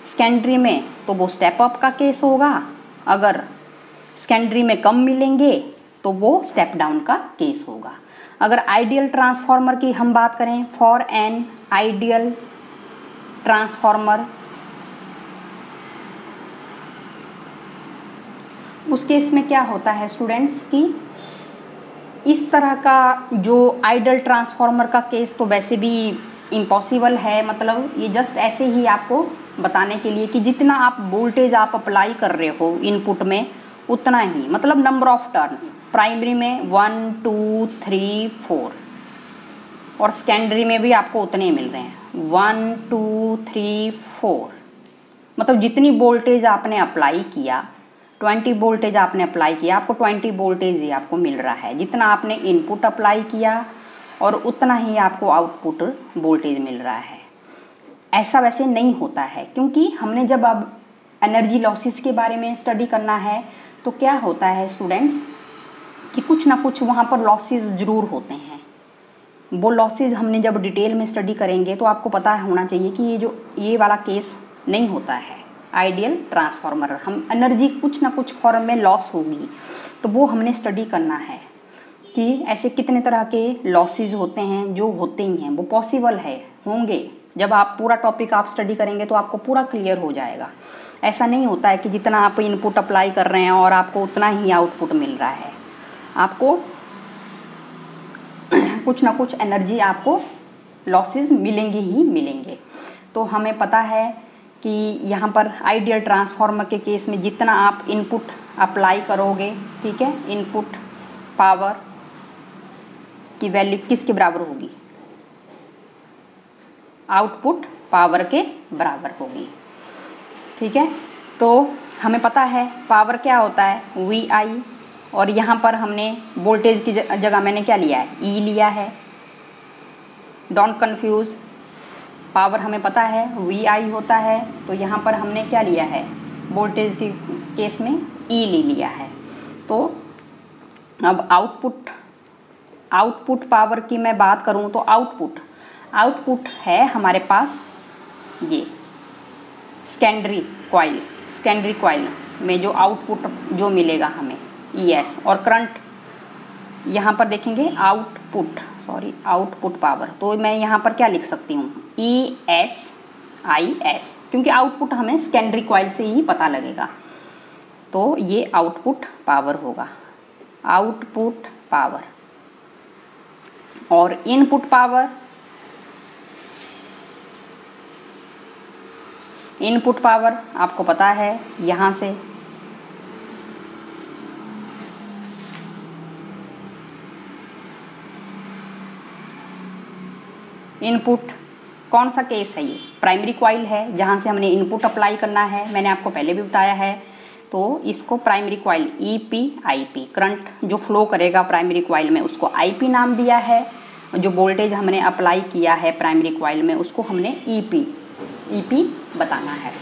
सेकेंडरी में तो वो स्टेप अप का केस होगा, अगर सेकेंडरी में कम मिलेंगे तो वो स्टेप डाउन का केस होगा। अगर आइडियल ट्रांसफार्मर की हम बात करें, फॉर एन आइडियल ट्रांसफार्मर, उस केस में क्या होता है स्टूडेंट्स की इस तरह का जो आइडियल ट्रांसफार्मर का केस तो वैसे भी इम्पॉसिबल है, मतलब ये जस्ट ऐसे ही आपको बताने के लिए कि जितना आप वोल्टेज आप अप्लाई कर रहे हो इनपुट में उतना ही, मतलब नंबर ऑफ टर्न्स प्राइमरी में 1 2 3 4 और सेकेंडरी में भी आपको उतने मिल रहे हैं 1 2 3 4, मतलब जितनी वोल्टेज आपने अप्लाई किया 20 वोल्टेज आपने अप्लाई किया, आपको 20 वोल्टेज ही आपको मिल रहा है। जितना आपने इनपुट अप्लाई किया और उतना ही आपको आउटपुट वोल्टेज मिल रहा है। ऐसा वैसे नहीं होता है, क्योंकि हमने जब अब एनर्जी लॉसेस के बारे में स्टडी करना है तो क्या होता है स्टूडेंट्स कि कुछ ना कुछ वहाँ पर लॉसेस ज़रूर होते हैं। वो लॉसेस हमने जब डिटेल में स्टडी करेंगे तो आपको पता होना चाहिए कि ये वाला केस नहीं होता है आइडियल ट्रांसफार्मर। हम एनर्जी कुछ ना कुछ फॉर्म में लॉस होगी तो वो हमने स्टडी करना है कि ऐसे कितने तरह के लॉसेस होते हैं जो होते ही हैं, वो पॉसिबल है, होंगे। जब आप पूरा टॉपिक आप स्टडी करेंगे तो आपको पूरा क्लियर हो जाएगा। ऐसा नहीं होता है कि जितना आप इनपुट अप्लाई कर रहे हैं और आपको उतना ही आउटपुट मिल रहा है। आपको कुछ ना कुछ एनर्जी आपको लॉसेस मिलेंगे ही मिलेंगे। तो हमें पता है कि यहाँ पर आइडियल ट्रांसफार्मर के केस में जितना आप इनपुट अप्लाई करोगे, ठीक है, इनपुट पावर की वैल्यू किसके बराबर होगी? आउटपुट पावर के बराबर होगी, ठीक है। तो हमें पता है पावर क्या होता है VI, और यहाँ पर हमने वोल्टेज की जगह मैंने क्या लिया है E लिया है। डोंट कंफ्यूज, पावर हमें पता है VI होता है, तो यहाँ पर हमने क्या लिया है वोल्टेज के केस में E ले लिया है। तो अब आउटपुट पावर की मैं बात करूँ तो आउटपुट है हमारे पास ये सेकेंडरी कॉइल में जो आउटपुट जो मिलेगा हमें ES, और करंट यहाँ पर देखेंगे आउटपुट पावर, तो मैं यहाँ पर क्या लिख सकती हूँ ESIS, क्योंकि आउटपुट हमें सेकेंडरी कॉइल से ही पता लगेगा। तो ये आउटपुट पावर होगा, आउटपुट पावर। और इनपुट पावर आपको पता है यहाँ से इनपुट कौन सा केस है, ये प्राइमरी कॉइल है जहाँ से हमने इनपुट अप्लाई करना है, मैंने आपको पहले भी बताया है। तो इसको प्राइमरी कॉइल EP करंट जो फ्लो करेगा प्राइमरी कॉइल में उसको IP नाम दिया है। जो वोल्टेज हमने अप्लाई किया है प्राइमरी कॉइल में उसको हमने EP बताना है,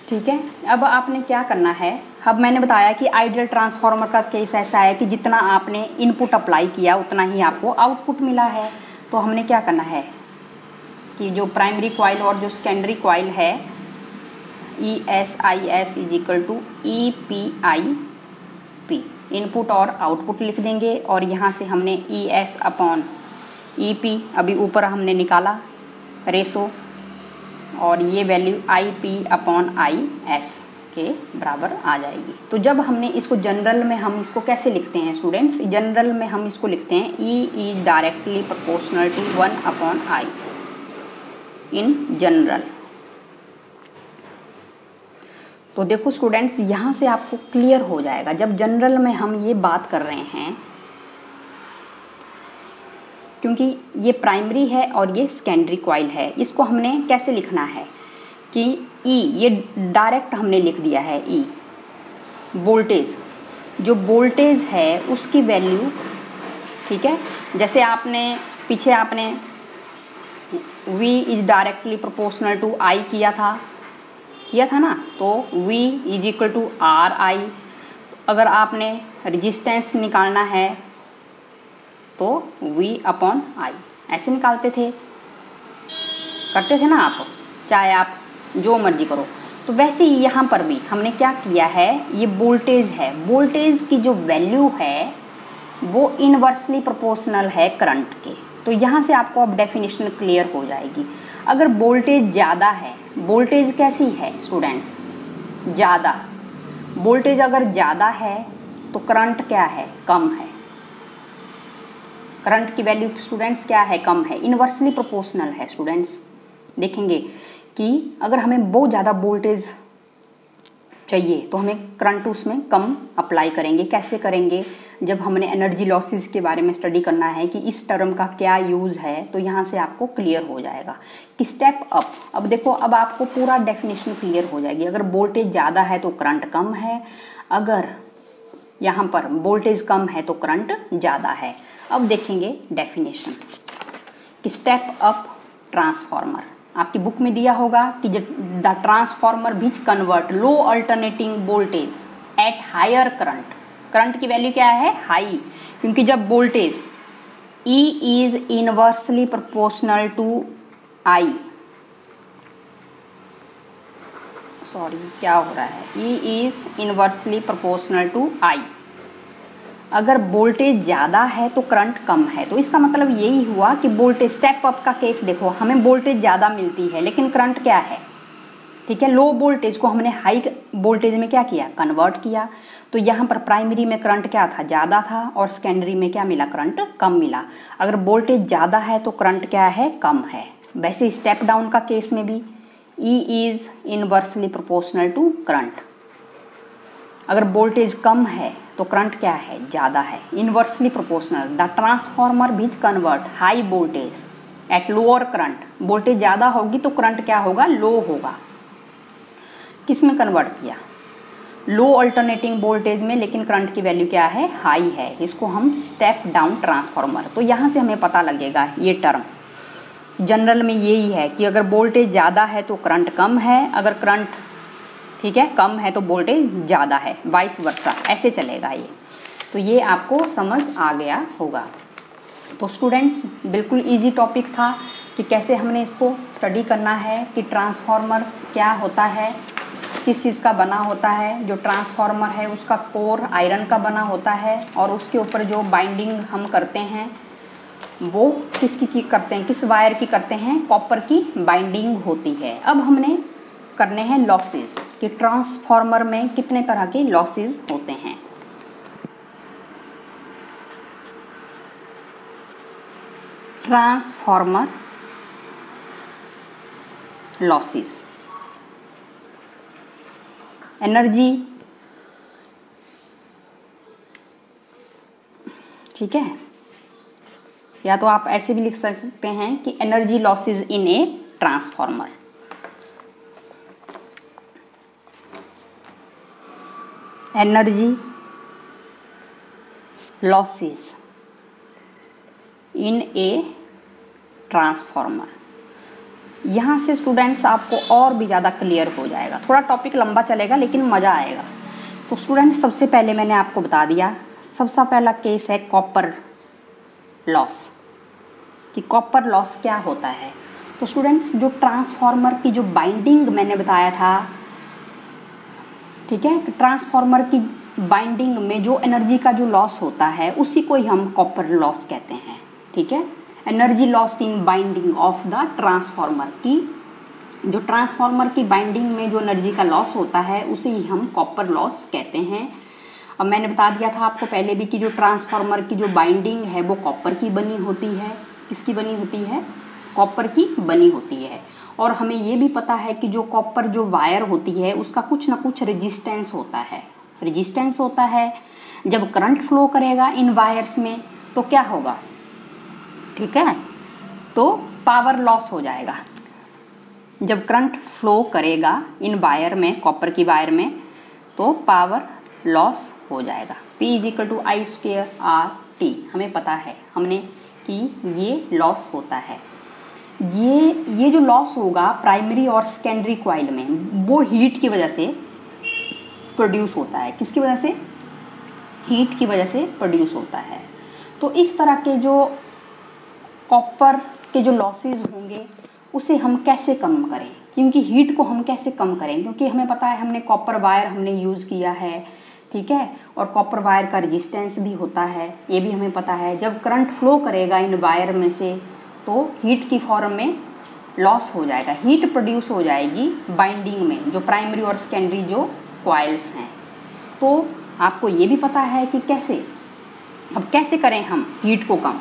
ठीक है। अब आपने क्या करना है, अब मैंने बताया कि आइडियल ट्रांसफार्मर का केस ऐसा है कि जितना आपने इनपुट अप्लाई किया उतना ही आपको आउटपुट मिला है। तो हमने क्या करना है कि जो प्राइमरी कॉइल और जो सेकेंडरी कॉइल है ESIS = EPIP, इनपुट और आउटपुट लिख देंगे। और यहाँ से हमने ES/EP अभी ऊपर हमने निकाला रेशो, और ये वैल्यू IP/IS के बराबर आ जाएगी। तो जब हमने इसको जनरल में हम इसको कैसे लिखते हैं स्टूडेंट्स, जनरल में हम इसको लिखते हैं E is directly proportional to 1/I in general. तो देखो स्टूडेंट्स यहाँ से आपको क्लियर हो जाएगा, जब जनरल में हम ये बात कर रहे हैं, क्योंकि ये प्राइमरी है और ये सेकेंडरी कॉइल है, इसको हमने कैसे लिखना है कि E, ये डायरेक्ट हमने लिख दिया है E वोल्टेज, जो वोल्टेज है उसकी वैल्यू ठीक है। जैसे आपने पीछे आपने V is directly proportional to I किया था ना, तो V is equal to RI। अगर आपने रेजिस्टेंस निकालना है तो V अपॉन I ऐसे निकालते थे, करते थे ना आप, चाहे आप जो मर्जी करो। तो वैसे ही यहाँ पर भी हमने क्या किया है, ये वोल्टेज है, वोल्टेज की जो वैल्यू है वो इनवर्सली प्रोपोर्शनल है करंट के। तो यहाँ से आपको अब डेफिनेशन क्लियर हो जाएगी। अगर वोल्टेज ज़्यादा है, वोल्टेज कैसी है स्टूडेंट्स, ज़्यादा, वोल्टेज अगर ज़्यादा है तो करंट क्या है, कम है। करंट की वैल्यू स्टूडेंट्स क्या है, कम है, इनवर्सली प्रोपोर्शनल है। स्टूडेंट्स देखेंगे कि अगर हमें बहुत ज़्यादा वोल्टेज चाहिए तो हमें करंट उसमें कम अप्लाई करेंगे। कैसे करेंगे, जब हमने एनर्जी लॉसेस के बारे में स्टडी करना है कि इस टर्म का क्या यूज़ है, तो यहाँ से आपको क्लियर हो जाएगा कि स्टेप अप। अब देखो, अब आपको पूरा डेफिनेशन क्लियर हो जाएगी। अगर वोल्टेज ज़्यादा है तो करंट कम है, अगर यहाँ पर वोल्टेज कम है तो करंट ज़्यादा है। अब देखेंगे डेफिनेशन कि स्टेप अप ट्रांसफार्मर आपकी बुक में दिया होगा कि the transformer which convert low alternating voltage at higher current. Current की वैल्यू क्या है, हाई, क्योंकि जब voltage E is inversely proportional to I, sorry क्या हो रहा है, E is inversely proportional to I। अगर वोल्टेज ज़्यादा है तो करंट कम है, तो इसका मतलब यही हुआ कि वोल्टेज स्टेप अप का केस देखो, हमें वोल्टेज ज़्यादा मिलती है लेकिन करंट क्या है, ठीक है, लो वोल्टेज को हमने हाई वोल्टेज में क्या किया, कन्वर्ट किया। तो यहाँ पर प्राइमरी में करंट क्या था, ज़्यादा था, और सेकेंडरी में क्या मिला, करंट कम मिला। अगर वोल्टेज ज़्यादा है तो करंट क्या है, कम है। वैसे स्टेप डाउन का केस में भी E is inversely proportional to current. अगर वोल्टेज कम है तो करंट क्या है, ज़्यादा है, inversely proportional. The transformer which convert high voltage at lower current, voltage ज़्यादा होगी तो करंट क्या होगा, लो होगा। किस में कन्वर्ट किया, लो अल्टरनेटिंग वोल्टेज में, लेकिन करंट की वैल्यू क्या है, हाई है। इसको हम स्टेप डाउन ट्रांसफार्मर। तो यहाँ से हमें पता लगेगा ये टर्म जनरल में यही है कि अगर वोल्टेज ज़्यादा है तो करंट कम है, अगर करंट ठीक है कम है तो वोल्टेज ज़्यादा है, वाइस वर्सा, ऐसे चलेगा ये। तो ये आपको समझ आ गया होगा। तो स्टूडेंट्स बिल्कुल इजी टॉपिक था कि कैसे हमने इसको स्टडी करना है कि ट्रांसफार्मर क्या होता है, किस चीज़ का बना होता है। जो ट्रांसफार्मर है उसका कोर आयरन का बना होता है, और उसके ऊपर जो बाइंडिंग हम करते हैं वो किसकी करते हैं, किस वायर की करते हैं, कॉपर की बाइंडिंग होती है। अब हमने करने हैं लॉसेस कि ट्रांसफार्मर में कितने तरह के लॉसेस होते हैं। ट्रांसफार्मर लॉसेस, एनर्जी, ठीक है, या तो आप ऐसे भी लिख सकते हैं कि energy losses in a transformer. Energy losses in a transformer. यहाँ से स्टूडेंट्स आपको और भी ज़्यादा क्लियर हो जाएगा। थोड़ा टॉपिक लंबा चलेगा लेकिन मज़ा आएगा। तो स्टूडेंट्स सबसे पहले मैंने आपको बता दिया, सबसे पहला केस है कॉपर लॉस, कि कॉपर लॉस क्या होता है। तो स्टूडेंट्स जो ट्रांसफार्मर की जो बाइंडिंग मैंने बताया था, ठीक है, ट्रांसफार्मर की बाइंडिंग में जो एनर्जी का जो लॉस होता है उसी को ही हम कॉपर लॉस कहते हैं, ठीक है। Energy lost in binding of the transformer, की जो ट्रांसफार्मर की बाइंडिंग में जो एनर्जी का लॉस होता है उसे ही हम कॉपर लॉस कहते हैं। अब मैंने बता दिया था आपको पहले भी कि जो ट्रांसफार्मर की जो बाइंडिंग है वो कॉपर की बनी होती है। किसकी बनी होती है, कॉपर की बनी होती है। और हमें ये भी पता है कि जो कॉपर जो वायर होती है उसका कुछ ना कुछ रेजिस्टेंस होता है, रेजिस्टेंस होता है। जब करंट फ्लो करेगा इन वायर्स में तो क्या होगा, ठीक है, तो पावर लॉस हो जाएगा। जब करंट फ्लो करेगा इन वायर में, कॉपर की वायर में, तो पावर लॉस हो जाएगा। P = I² R T हमें पता है हमने कि ये लॉस होता है। ये जो लॉस होगा प्राइमरी और सेकेंडरी कॉइल में, वो हीट की वजह से प्रोड्यूस होता है। किसकी वजह से? हीट की वजह से प्रोड्यूस होता है। तो इस तरह के जो कॉपर के जो लॉसेस होंगे उसे हम कैसे कम करें, क्योंकि हीट को हम कैसे कम करें, क्योंकि हमें पता है हमने कॉपर वायर हमने यूज़ किया है, ठीक है, और कॉपर वायर का रेजिस्टेंस भी होता है, ये भी हमें पता है। जब करंट फ्लो करेगा इन वायर में से तो हीट की फॉर्म में लॉस हो जाएगा, हीट प्रोड्यूस हो जाएगी बाइंडिंग में, जो प्राइमरी और सेकेंडरी जो कॉइल्स हैं। तो आपको ये भी पता है कि कैसे, अब कैसे करें हम हीट को कम,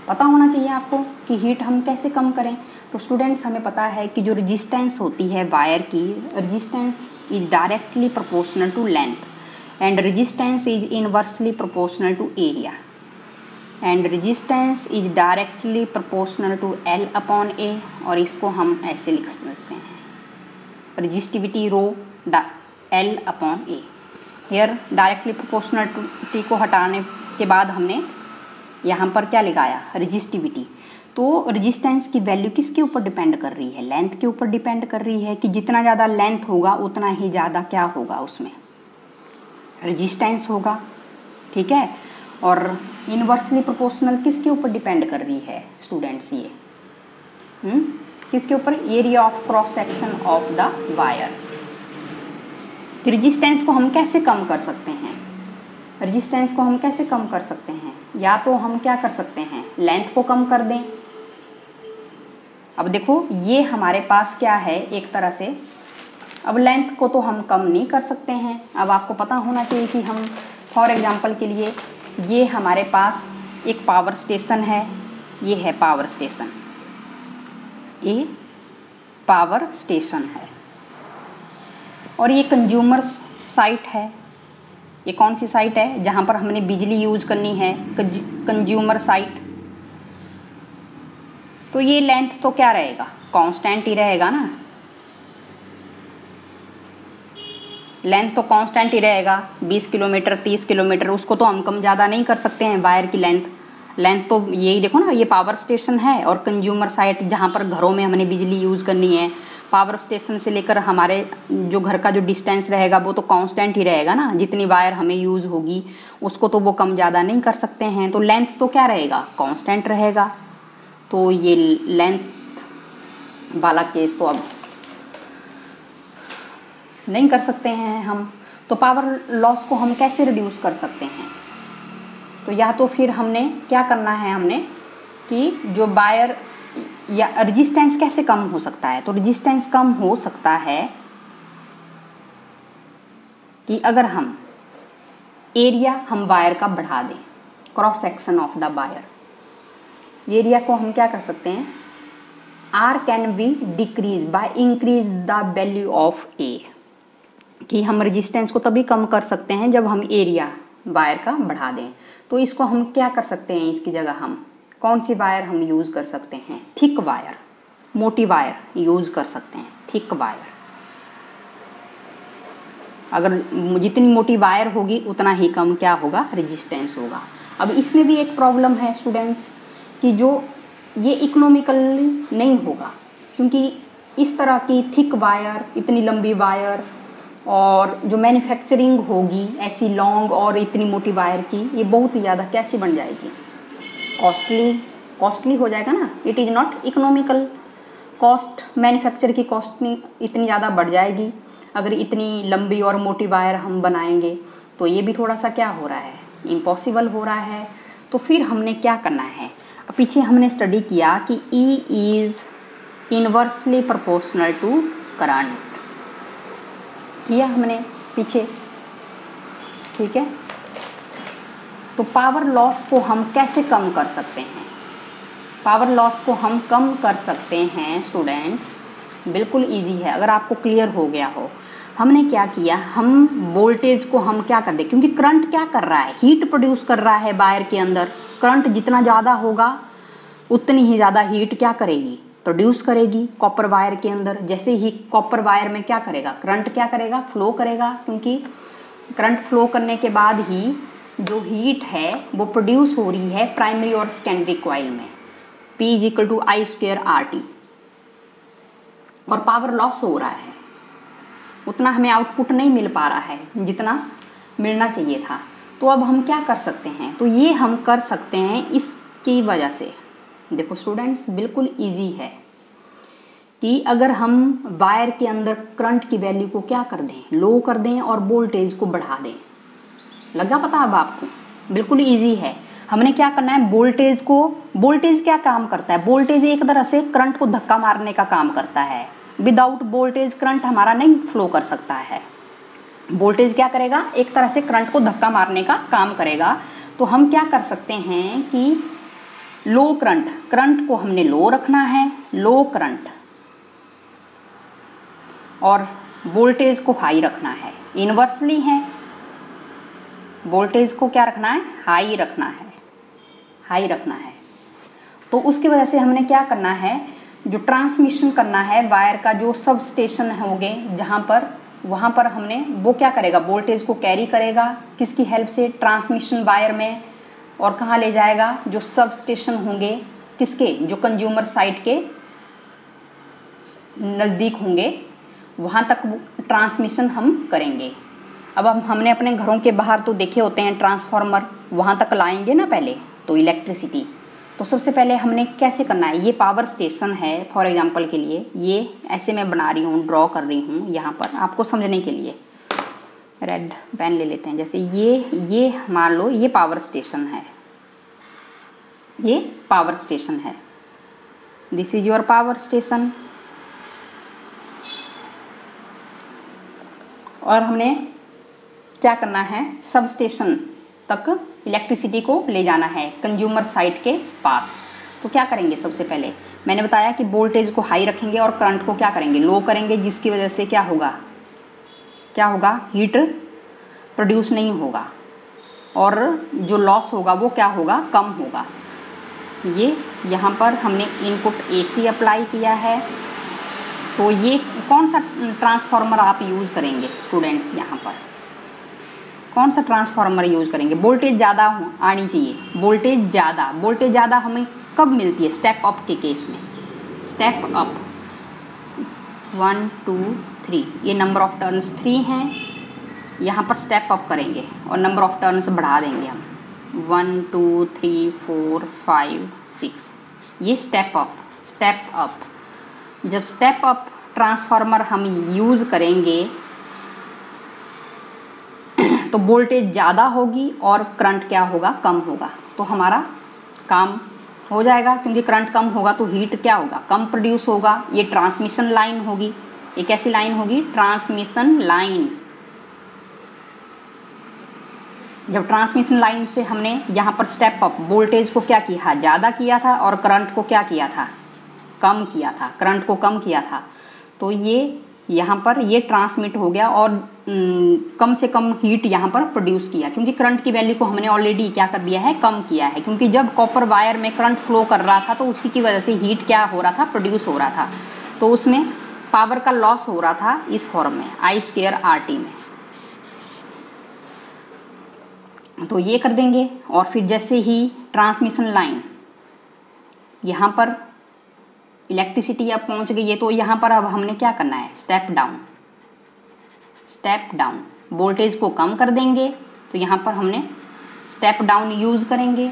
पता होना चाहिए आपको कि हीट हम कैसे कम करें। तो स्टूडेंट्स हमें पता है कि जो रेजिस्टेंस होती है वायर की, resistance is directly proportional to length and resistance is inversely proportional to area and resistance is directly proportional to L upon A, और इसको हम ऐसे लिख सकते हैं, resistivity rho L upon A। Here directly proportional to T को हटाने के बाद हमने यहाँ पर क्या लगाया? रेजिस्टिविटी। तो रेजिस्टेंस की वैल्यू किसके ऊपर डिपेंड कर रही है? लेंथ के ऊपर डिपेंड कर रही है कि जितना ज़्यादा लेंथ होगा उतना ही ज़्यादा क्या होगा, उसमें रेजिस्टेंस होगा, ठीक है। और इनवर्सली प्रोपोर्शनल किसके ऊपर डिपेंड कर रही है स्टूडेंट्स? ये किसके ऊपर? Area of cross section of the wire. Resistance को हम कैसे कम कर सकते हैं? रेजिस्टेंस को हम कैसे कम कर सकते हैं? या तो हम क्या कर सकते हैं, लेंथ को कम कर दें। अब देखो ये हमारे पास क्या है एक तरह से, अब लेंथ को तो हम कम नहीं कर सकते हैं। अब आपको पता होना चाहिए कि हम फॉर एग्जांपल के लिए, ये हमारे पास एक पावर स्टेशन है, ये है पावर स्टेशन, ये पावर स्टेशन है, और ये कंज्यूमर साइट है। ये कौन सी साइट है? जहाँ पर हमने बिजली यूज़ करनी है, कंज्यूमर साइट। तो ये लेंथ तो क्या रहेगा? कांस्टेंट ही रहेगा ना, लेंथ तो कांस्टेंट ही रहेगा। 20 किलोमीटर 30 किलोमीटर, उसको तो हम कम ज़्यादा नहीं कर सकते हैं वायर की लेंथ तो यही देखो ना, ये पावर स्टेशन है और कंज्यूमर साइट जहाँ पर घरों में हमने बिजली यूज़ करनी है। पावर स्टेशन से लेकर हमारे जो घर का जो डिस्टेंस रहेगा वो तो कांस्टेंट ही रहेगा ना, जितनी वायर हमें यूज़ होगी उसको तो वो कम ज़्यादा नहीं कर सकते हैं। तो लेंथ तो क्या रहेगा? कांस्टेंट रहेगा। तो ये लेंथ वाला केस तो अब नहीं कर सकते हैं हम। तो पावर लॉस को हम कैसे रिड्यूस कर सकते हैं? तो या तो फिर हमने क्या करना है, हमने कि जो वायर या रेजिस्टेंस कैसे कम हो सकता है? तो रेजिस्टेंस कम हो सकता है कि अगर हम एरिया हम वायर का बढ़ा दें, cross section of the wire, area को हम क्या कर सकते हैं? R can be decrease by increase the value of A, कि हम रेजिस्टेंस को तभी कम कर सकते हैं जब हम एरिया वायर का बढ़ा दें। तो इसको हम क्या कर सकते हैं? इसकी जगह हम कौन सी वायर हम यूज़ कर सकते हैं? थिक वायर, मोटी वायर यूज़ कर सकते हैं, थिक वायर। अगर जितनी मोटी वायर होगी उतना ही कम क्या होगा? रेजिस्टेंस होगा। अब इसमें भी एक प्रॉब्लम है स्टूडेंट्स कि जो ये इकोनॉमिकल नहीं होगा, क्योंकि इस तरह की थिक वायर, इतनी लंबी वायर और जो मैन्युफैक्चरिंग होगी ऐसी लॉन्ग और इतनी मोटी वायर की, ये बहुत ही ज़्यादा कैसी बन जाएगी? कॉस्टली हो जाएगा ना। It is not economical. Cost, manufacture की कॉस्ट इतनी ज़्यादा बढ़ जाएगी अगर इतनी लंबी और मोटी वायर हम बनाएंगे। तो ये भी थोड़ा सा क्या हो रहा है? इम्पॉसिबल हो रहा है। तो फिर हमने क्या करना है? पीछे हमने स्टडी किया कि E is inversely proportional to current, किया हमने पीछे, ठीक है। तो पावर लॉस को हम कैसे कम कर सकते हैं? पावर लॉस को हम कम कर सकते हैं स्टूडेंट्स, बिल्कुल इजी है अगर आपको क्लियर हो गया हो। हमने क्या किया, हम वोल्टेज को हम क्या कर दें, क्योंकि करंट क्या कर रहा है? हीट प्रोड्यूस कर रहा है वायर के अंदर। करंट जितना ज़्यादा होगा उतनी ही ज़्यादा हीट क्या करेगी? प्रोड्यूस करेगी कॉपर वायर के अंदर। जैसे ही कॉपर वायर में क्या करेगा? करंट क्या करेगा? फ्लो करेगा, क्योंकि करंट फ्लो करने के बाद ही जो हीट है वो प्रोड्यूस हो रही है प्राइमरी और सेकेंडरी कॉइल में, P = I² RT, और पावर लॉस हो रहा है, उतना हमें आउटपुट नहीं मिल पा रहा है जितना मिलना चाहिए था। तो अब हम क्या कर सकते हैं, तो ये हम कर सकते हैं इसकी वजह से। देखो स्टूडेंट्स, बिल्कुल इजी है कि अगर हम वायर के अंदर करंट की वैल्यू को क्या कर दें, लो कर दें और वोल्टेज को बढ़ा दें। लगा पता अब आपको? बिल्कुल इजी है। हमने क्या करना है, वोल्टेज क्या काम करता है, वोल्टेज एक तरह से करंट को धक्का मारने का काम करता है। विदाउट वोल्टेज करंट हमारा नहीं फ्लो कर सकता है। वोल्टेज क्या करेगा, एक तरह से करंट को धक्का मारने का काम करेगा। तो हम क्या कर सकते हैं कि लो करंट को हमने लो रखना है, लो करंट, और वोल्टेज को हाई रखना है। इनवर्सली है, वोल्टेज को क्या रखना है, हाई रखना है। तो उसकी वजह से हमने क्या करना है, जो ट्रांसमिशन करना है वायर का, जो सब स्टेशन होंगे जहाँ पर, वहाँ पर हमने वो क्या करेगा, वोल्टेज को कैरी करेगा किसकी हेल्प से, ट्रांसमिशन वायर में, और कहाँ ले जाएगा, जो सब स्टेशन होंगे किसके, जो कंज्यूमर साइड के नज़दीक होंगे, वहाँ तक ट्रांसमिशन हम करेंगे। अब हमने अपने घरों के बाहर तो देखे होते हैं ट्रांसफार्मर, वहाँ तक लाएंगे ना पहले तो इलेक्ट्रिसिटी। तो सबसे पहले हमने कैसे करना है, ये पावर स्टेशन है फॉर एग्जांपल के लिए, ये ऐसे मैं बना रही हूँ, ड्रॉ कर रही हूँ यहाँ पर आपको समझने के लिए। रेड पेन ले लेते हैं, जैसे ये मान लो ये पावर स्टेशन है, ये पावर स्टेशन है, this is your power station. और हमने क्या करना है, सब स्टेशन तक इलेक्ट्रिसिटी को ले जाना है कंज्यूमर साइड के पास। तो क्या करेंगे, सबसे पहले मैंने बताया कि वोल्टेज को हाई रखेंगे और करंट को क्या करेंगे, लो करेंगे, जिसकी वजह से क्या होगा, हीट प्रोड्यूस नहीं होगा और जो लॉस होगा वो क्या होगा, कम होगा। ये यहाँ पर हमने इनपुट AC अप्लाई किया है। तो ये कौन सा ट्रांसफार्मर आप यूज़ करेंगे स्टूडेंट्स, यहाँ पर कौन सा ट्रांसफार्मर यूज़ करेंगे, वोल्टेज ज़्यादा आनी चाहिए, वोल्टेज ज़्यादा हमें कब मिलती है, स्टेप अप के केस में, स्टेप अप 1 2 3, ये नंबर ऑफ टर्न्स 3 हैं, यहाँ पर स्टेप अप करेंगे और नंबर ऑफ टर्न्स बढ़ा देंगे हम 1 2 3 4 5 6, ये स्टेप अप। जब स्टेप अप ट्रांसफार्मर हम यूज़ करेंगे तो वोल्टेज ज़्यादा होगी और करंट क्या होगा, कम होगा। तो हमारा काम हो जाएगा, क्योंकि करंट कम होगा तो हीट क्या होगा, कम प्रोड्यूस होगा। ये ट्रांसमिशन लाइन होगी, ये कैसी लाइन होगी, ट्रांसमिशन लाइन। जब ट्रांसमिशन लाइन से हमने यहाँ पर स्टेप अप वोल्टेज को क्या किया, ज़्यादा किया था और करंट को क्या किया था, कम किया था, करंट को कम किया था। तो ये यहाँ पर ये ट्रांसमिट हो गया और कम से कम हीट यहाँ पर प्रोड्यूस किया, क्योंकि करंट की वैल्यू को हमने ऑलरेडी क्या कर दिया है, कम किया है। क्योंकि जब कॉपर वायर में करंट फ्लो कर रहा था तो उसी की वजह से हीट क्या हो रहा था, प्रोड्यूस हो रहा था। तो उसमें पावर का लॉस हो रहा था इस फॉर्म में, I² RT में। तो ये कर देंगे। और फिर जैसे ही ट्रांसमिशन लाइन यहाँ पर इलेक्ट्रिसिटी अब पहुँच गई है, तो यहाँ पर अब हमने क्या करना है, स्टेप डाउन, वोल्टेज को कम कर देंगे। तो यहाँ पर हमने स्टेप डाउन यूज़ करेंगे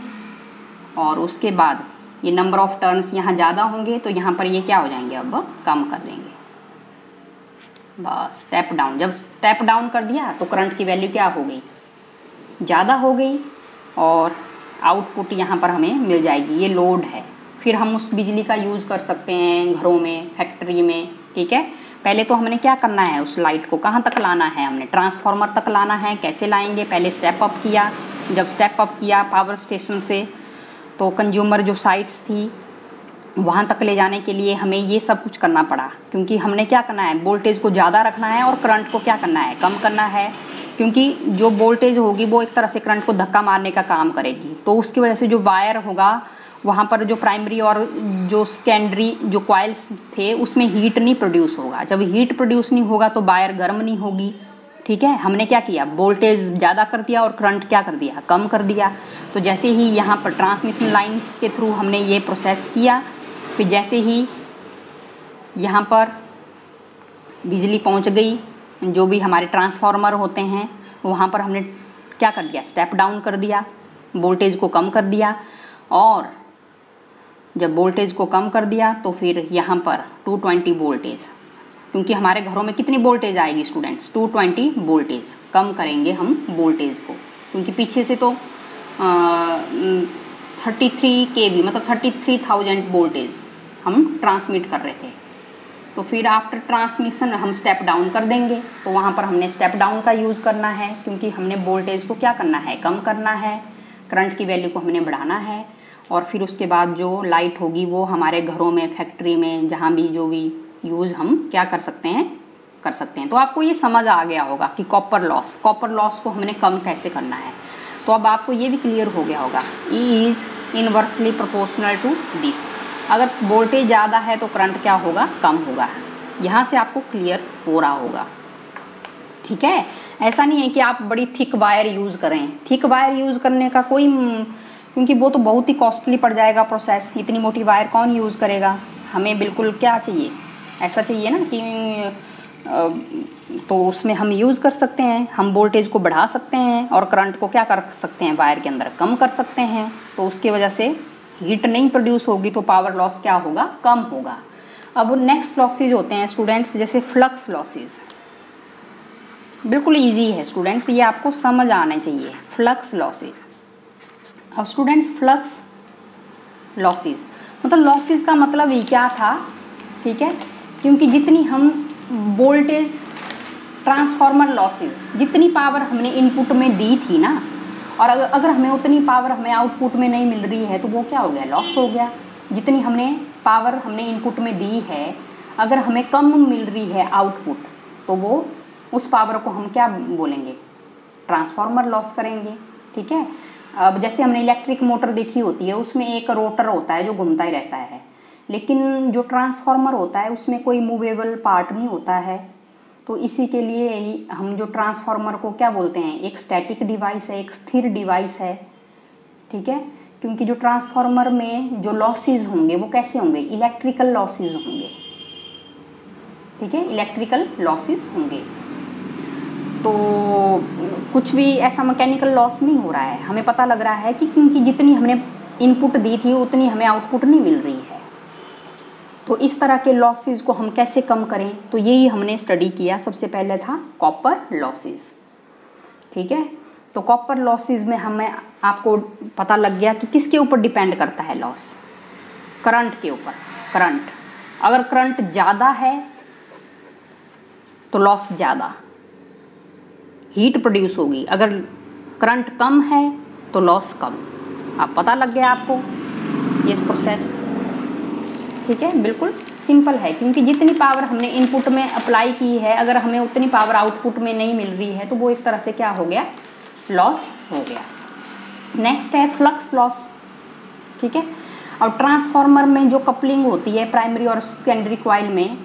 और उसके बाद ये नंबर ऑफ टर्न्स यहाँ ज़्यादा होंगे तो यहाँ पर ये क्या हो जाएंगे, अब कम कर देंगे, बस स्टेप डाउन। जब स्टेप डाउन कर दिया तो करंट की वैल्यू क्या हो गई, ज़्यादा हो गई और आउटपुट यहाँ पर हमें मिल जाएगी। ये लोड है, फिर हम उस बिजली का यूज़ कर सकते हैं घरों में, फैक्ट्री में, ठीक है। पहले तो हमने क्या करना है, उस लाइट को कहाँ तक लाना है, हमने ट्रांसफार्मर तक लाना है। कैसे लाएंगे, पहले स्टेप अप किया, जब स्टेप अप किया पावर स्टेशन से तो कंज्यूमर जो साइट्स थी वहाँ तक ले जाने के लिए हमें ये सब कुछ करना पड़ा, क्योंकि हमने क्या करना है, वोल्टेज को ज़्यादा रखना है और करंट को क्या करना है, कम करना है। क्योंकि जो वोल्टेज होगी वो एक तरह से करंट को धक्का मारने का काम करेगी, तो उसकी वजह से जो वायर होगा वहाँ पर जो प्राइमरी और जो सेकेंडरी जो कॉइल्स थे उसमें हीट नहीं प्रोड्यूस होगा। जब हीट प्रोड्यूस नहीं होगा तो वायर गर्म नहीं होगी, ठीक है, हमने क्या किया, वोल्टेज ज़्यादा कर दिया और करंट क्या कर दिया, कम कर दिया। तो जैसे ही यहाँ पर ट्रांसमिशन लाइंस के थ्रू हमने ये प्रोसेस किया, फिर जैसे ही यहाँ पर बिजली पहुँच गई, जो भी हमारे ट्रांसफार्मर होते हैं वहाँ पर हमने क्या कर दिया, स्टेप डाउन कर दिया, वोल्टेज को कम कर दिया। और जब वोल्टेज को कम कर दिया तो फिर यहाँ पर 220 वोल्टेज, क्योंकि हमारे घरों में कितनी वोल्टेज आएगी स्टूडेंट्स, 220 वोल्टेज, कम करेंगे हम वोल्टेज को, क्योंकि पीछे से तो 33 kV मतलब 33,000 वोल्टेज हम ट्रांसमिट कर रहे थे। तो फिर आफ्टर ट्रांसमिशन हम स्टेप डाउन कर देंगे, तो वहाँ पर हमने स्टेप डाउन का यूज़ करना है, क्योंकि हमने वोल्टेज को क्या करना है, कम करना है, करंट की वैल्यू को हमने बढ़ाना है। और फिर उसके बाद जो लाइट होगी वो हमारे घरों में, फैक्ट्री में, जहाँ भी जो भी यूज़ हम क्या कर सकते हैं। तो आपको ये समझ आ गया होगा कि कॉपर लॉस को हमने कम कैसे करना है। तो अब आपको ये भी क्लियर हो गया होगा, E is inversely proportional to this, अगर वोल्टेज ज़्यादा है तो करंट क्या होगा, कम होगा। यहाँ से आपको क्लियर हो रहा होगा, ठीक है। ऐसा नहीं है कि आप बड़ी थिक वायर यूज़ करें, थिक वायर यूज़ करने का कोई, क्योंकि वो तो बहुत ही कॉस्टली पड़ जाएगा प्रोसेस, इतनी मोटी वायर कौन यूज़ करेगा। हमें बिल्कुल क्या चाहिए, ऐसा चाहिए ना कि तो उसमें हम यूज़ कर सकते हैं, हम वोल्टेज को बढ़ा सकते हैं और करंट को क्या कर सकते हैं, वायर के अंदर कम कर सकते हैं। तो उसकी वजह से हीट नहीं प्रोड्यूस होगी, तो पावर लॉस क्या होगा, कम होगा। अब नेक्स्ट लॉसेज होते हैं स्टूडेंट्स, जैसे फ्लक्स लॉसेज। बिल्कुल इजी है स्टूडेंट्स, ये आपको समझ आने चाहिए, फ्लक्स लॉसेज। अब स्टूडेंट्स फ्लक्स लॉसेज मतलब लॉसेज का मतलब ये क्या था, ठीक है, क्योंकि जितनी हम वोल्टेज ट्रांसफार्मर लॉसेज, जितनी पावर हमने इनपुट में दी थी ना, और अगर हमें उतनी पावर हमें आउटपुट में नहीं मिल रही है तो वो क्या हो गया, लॉस हो गया। जितनी पावर हमने इनपुट में दी है, अगर हमें कम मिल रही है आउटपुट, तो वो उस पावर को हम क्या बोलेंगे, ट्रांसफार्मर लॉस करेंगे, ठीक है। अब जैसे हमने इलेक्ट्रिक मोटर देखी होती है, उसमें एक रोटर होता है जो घूमता ही रहता है, लेकिन जो ट्रांसफार्मर होता है उसमें कोई मूवेबल पार्ट नहीं होता है। तो इसी के लिए हम जो ट्रांसफार्मर को क्या बोलते हैं, एक स्टैटिक डिवाइस है, एक स्थिर डिवाइस है, ठीक है। क्योंकि जो ट्रांसफार्मर में जो लॉसेज होंगे वो कैसे होंगे, इलेक्ट्रिकल लॉसेज होंगे, ठीक है, इलेक्ट्रिकल लॉसेज होंगे। तो कुछ भी ऐसा मैकेनिकल लॉस नहीं हो रहा है, हमें पता लग रहा है कि क्योंकि जितनी हमने इनपुट दी थी उतनी हमें आउटपुट नहीं मिल रही है। तो इस तरह के लॉसेस को हम कैसे कम करें, तो यही हमने स्टडी किया। सबसे पहले था कॉपर लॉसेस, ठीक है। तो कॉपर लॉसेस में हमें आपको पता लग गया कि किसके ऊपर डिपेंड करता है लॉस, करंट के ऊपर। करंट, अगर करंट ज़्यादा है तो लॉस ज़्यादा, हीट प्रोड्यूस होगी। अगर करंट कम है तो लॉस कम। अब पता लग गया आपको ये प्रोसेस, ठीक है। बिल्कुल सिंपल है, क्योंकि जितनी पावर हमने इनपुट में अप्लाई की है, अगर हमें उतनी पावर आउटपुट में नहीं मिल रही है तो वो एक तरह से क्या हो गया, लॉस हो गया। नेक्स्ट है फ्लक्स लॉस, ठीक है। और ट्रांसफार्मर में जो कपलिंग होती है प्राइमरी और सेकेंडरी कॉइल में,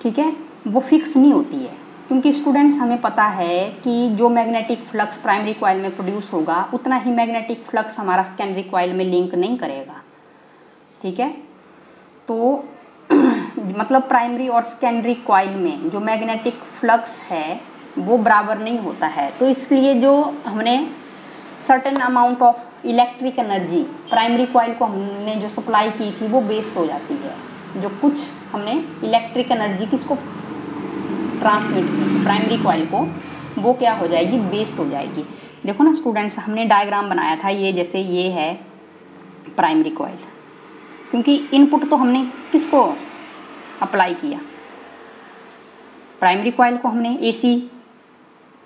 ठीक है, वो फिक्स नहीं होती है, क्योंकि स्टूडेंट्स हमें पता है कि जो मैग्नेटिक फ्लक्स प्राइमरी कॉइल में प्रोड्यूस होगा उतना ही मैग्नेटिक फ्लक्स हमारा सेकेंडरी कॉइल में लिंक नहीं करेगा, ठीक है। तो मतलब प्राइमरी और सेकेंडरी कॉइल में जो मैग्नेटिक फ्लक्स है वो बराबर नहीं होता है। तो इसलिए जो हमने certain amount of electric energy primary coil को हमने जो सप्लाई की थी वो वेस्ट हो जाती है। जो कुछ हमने इलेक्ट्रिक एनर्जी किसको ट्रांसमिट की प्राइमरी कॉइल को, वो क्या हो जाएगी, वेस्ट हो जाएगी। देखो ना स्टूडेंट्स, हमने डायग्राम बनाया था, ये जैसे ये है प्राइमरी कॉइल, क्योंकि इनपुट तो हमने किसको अप्लाई किया, प्राइमरी कॉइल को हमने एसी।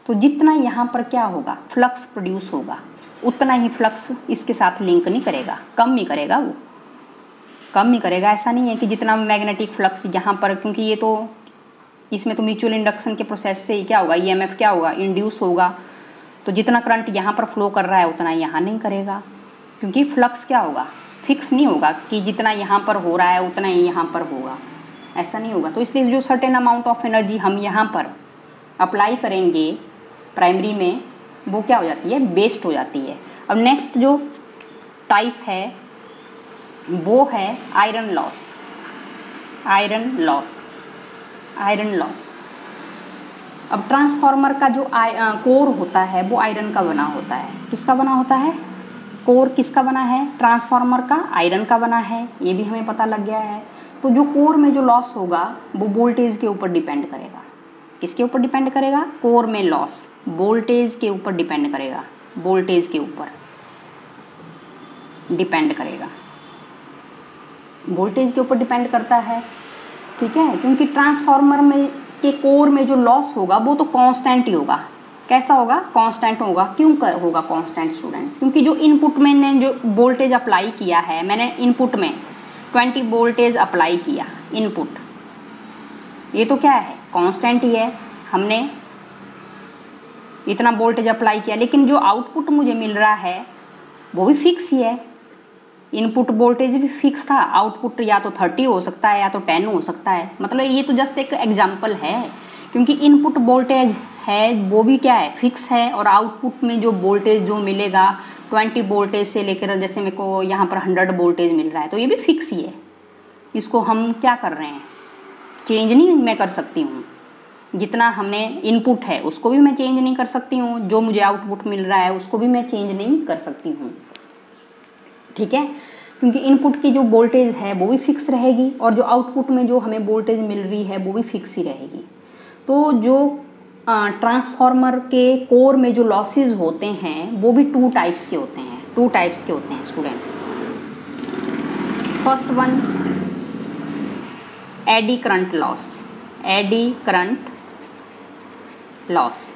तो जितना यहाँ पर क्या होगा, फ्लक्स प्रोड्यूस होगा, उतना ही फ्लक्स इसके साथ लिंक नहीं करेगा, कम ही करेगा, वो कम ही करेगा। ऐसा नहीं है कि जितना मैग्नेटिक फ्लक्स यहाँ पर, क्योंकि ये तो इसमें तो म्यूचुअल इंडक्शन के प्रोसेस से ही क्या होगा, ईएमएफ क्या होगा, इंड्यूस होगा। तो जितना करंट यहाँ पर फ्लो कर रहा है उतना यहाँ नहीं करेगा, क्योंकि फ्लक्स क्या होगा, फिक्स नहीं होगा कि जितना यहाँ पर हो रहा है उतना ही यहाँ पर होगा, ऐसा नहीं होगा। तो इसलिए जो सर्टेन अमाउंट ऑफ एनर्जी हम यहाँ पर अप्लाई करेंगे प्राइमरी में वो क्या हो जाती है, बेस्ड हो जाती है। अब नेक्स्ट जो टाइप है वो है iron loss. Iron loss, iron loss. अब ट्रांसफार्मर का जो कोर होता है वो आयरन का बना होता है। किसका बना होता है? कोर किसका बना है? ट्रांसफार्मर का आयरन का बना है, ये भी हमें पता लग गया है। तो जो कोर में जो लॉस होगा वो वोल्टेज के ऊपर डिपेंड करेगा। किसके ऊपर डिपेंड करेगा? कोर में लॉस वोल्टेज के ऊपर डिपेंड करेगा, वोल्टेज के ऊपर डिपेंड करेगा, वोल्टेज के ऊपर डिपेंड करता है। ठीक है, क्योंकि ट्रांसफार्मर में के कोर में जो लॉस होगा वो तो कांस्टेंट ही होगा। कैसा होगा? कांस्टेंट होगा। क्यों होगा कांस्टेंट स्टूडेंट्स? क्योंकि जो इनपुट में ने जो वोल्टेज अप्लाई किया है, मैंने इनपुट में 20 वोल्टेज अप्लाई किया इनपुट, ये तो क्या है? कांस्टेंट ही है। हमने इतना वोल्टेज अप्लाई किया, लेकिन जो आउटपुट मुझे मिल रहा है वो भी फिक्स ही है। इनपुट वोल्टेज भी फिक्स था, आउटपुट या तो 30 हो सकता है या तो 10 हो सकता है। मतलब ये तो जस्ट एक एग्जांपल है, क्योंकि इनपुट वोल्टेज है वो भी क्या है? फिक्स है। और आउटपुट में जो वोल्टेज जो मिलेगा 20 वोल्टेज से लेकर, जैसे मेरे को यहाँ पर 100 वोल्टेज मिल रहा है, तो ये भी फिक्स ही है। इसको हम क्या कर रहे हैं? चेंज नहीं मैं कर सकती हूँ। जितना हमने इनपुट है उसको भी मैं चेंज नहीं कर सकती हूँ, जो मुझे आउटपुट मिल रहा है उसको भी मैं चेंज नहीं कर सकती हूँ। ठीक है, क्योंकि इनपुट की जो वोल्टेज है वो भी फिक्स रहेगी और जो आउटपुट में जो हमें वोल्टेज मिल रही है वो भी फिक्स ही रहेगी। तो जो ट्रांसफार्मर के कोर में जो लॉसेस होते हैं वो भी 2 टाइप्स के होते हैं। 2 टाइप्स के होते हैं students. First one, eddy current loss. Eddy current loss.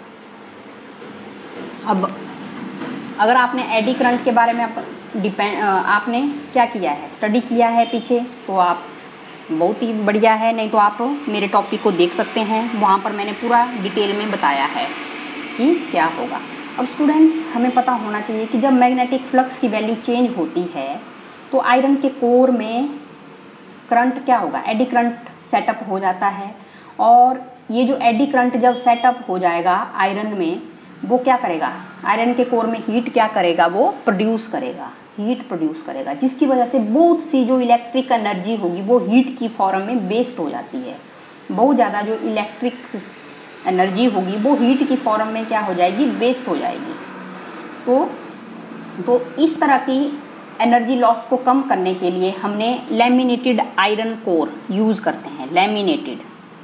अब अगर आपने एडी करंट के बारे में आपने क्या किया है? स्टडी किया है पीछे, तो आप बहुत ही बढ़िया है। नहीं तो आप मेरे टॉपिक को देख सकते हैं, वहाँ पर मैंने पूरा डिटेल में बताया है कि क्या होगा। अब स्टूडेंट्स हमें पता होना चाहिए कि जब मैग्नेटिक फ्लक्स की वैल्यू चेंज होती है तो आयरन के कोर में करंट क्या होगा? एडी करंट सेटअप हो जाता है। और ये जो एडी करंट जब सेटअप हो जाएगा आयरन में, वो क्या करेगा? आयरन के कोर में हीट क्या करेगा? वो प्रोड्यूस करेगा, हीट प्रोड्यूस करेगा, जिसकी वजह से बहुत सी जो इलेक्ट्रिक एनर्जी होगी वो हीट की फॉर्म में वेस्ट हो जाती है। बहुत ज़्यादा जो इलेक्ट्रिक एनर्जी होगी वो हीट की फॉर्म में क्या हो जाएगी? वेस्ट हो जाएगी। तो इस तरह की एनर्जी लॉस को कम करने के लिए हमने लैमिनेटेड आयरन कोर यूज़ करते हैं।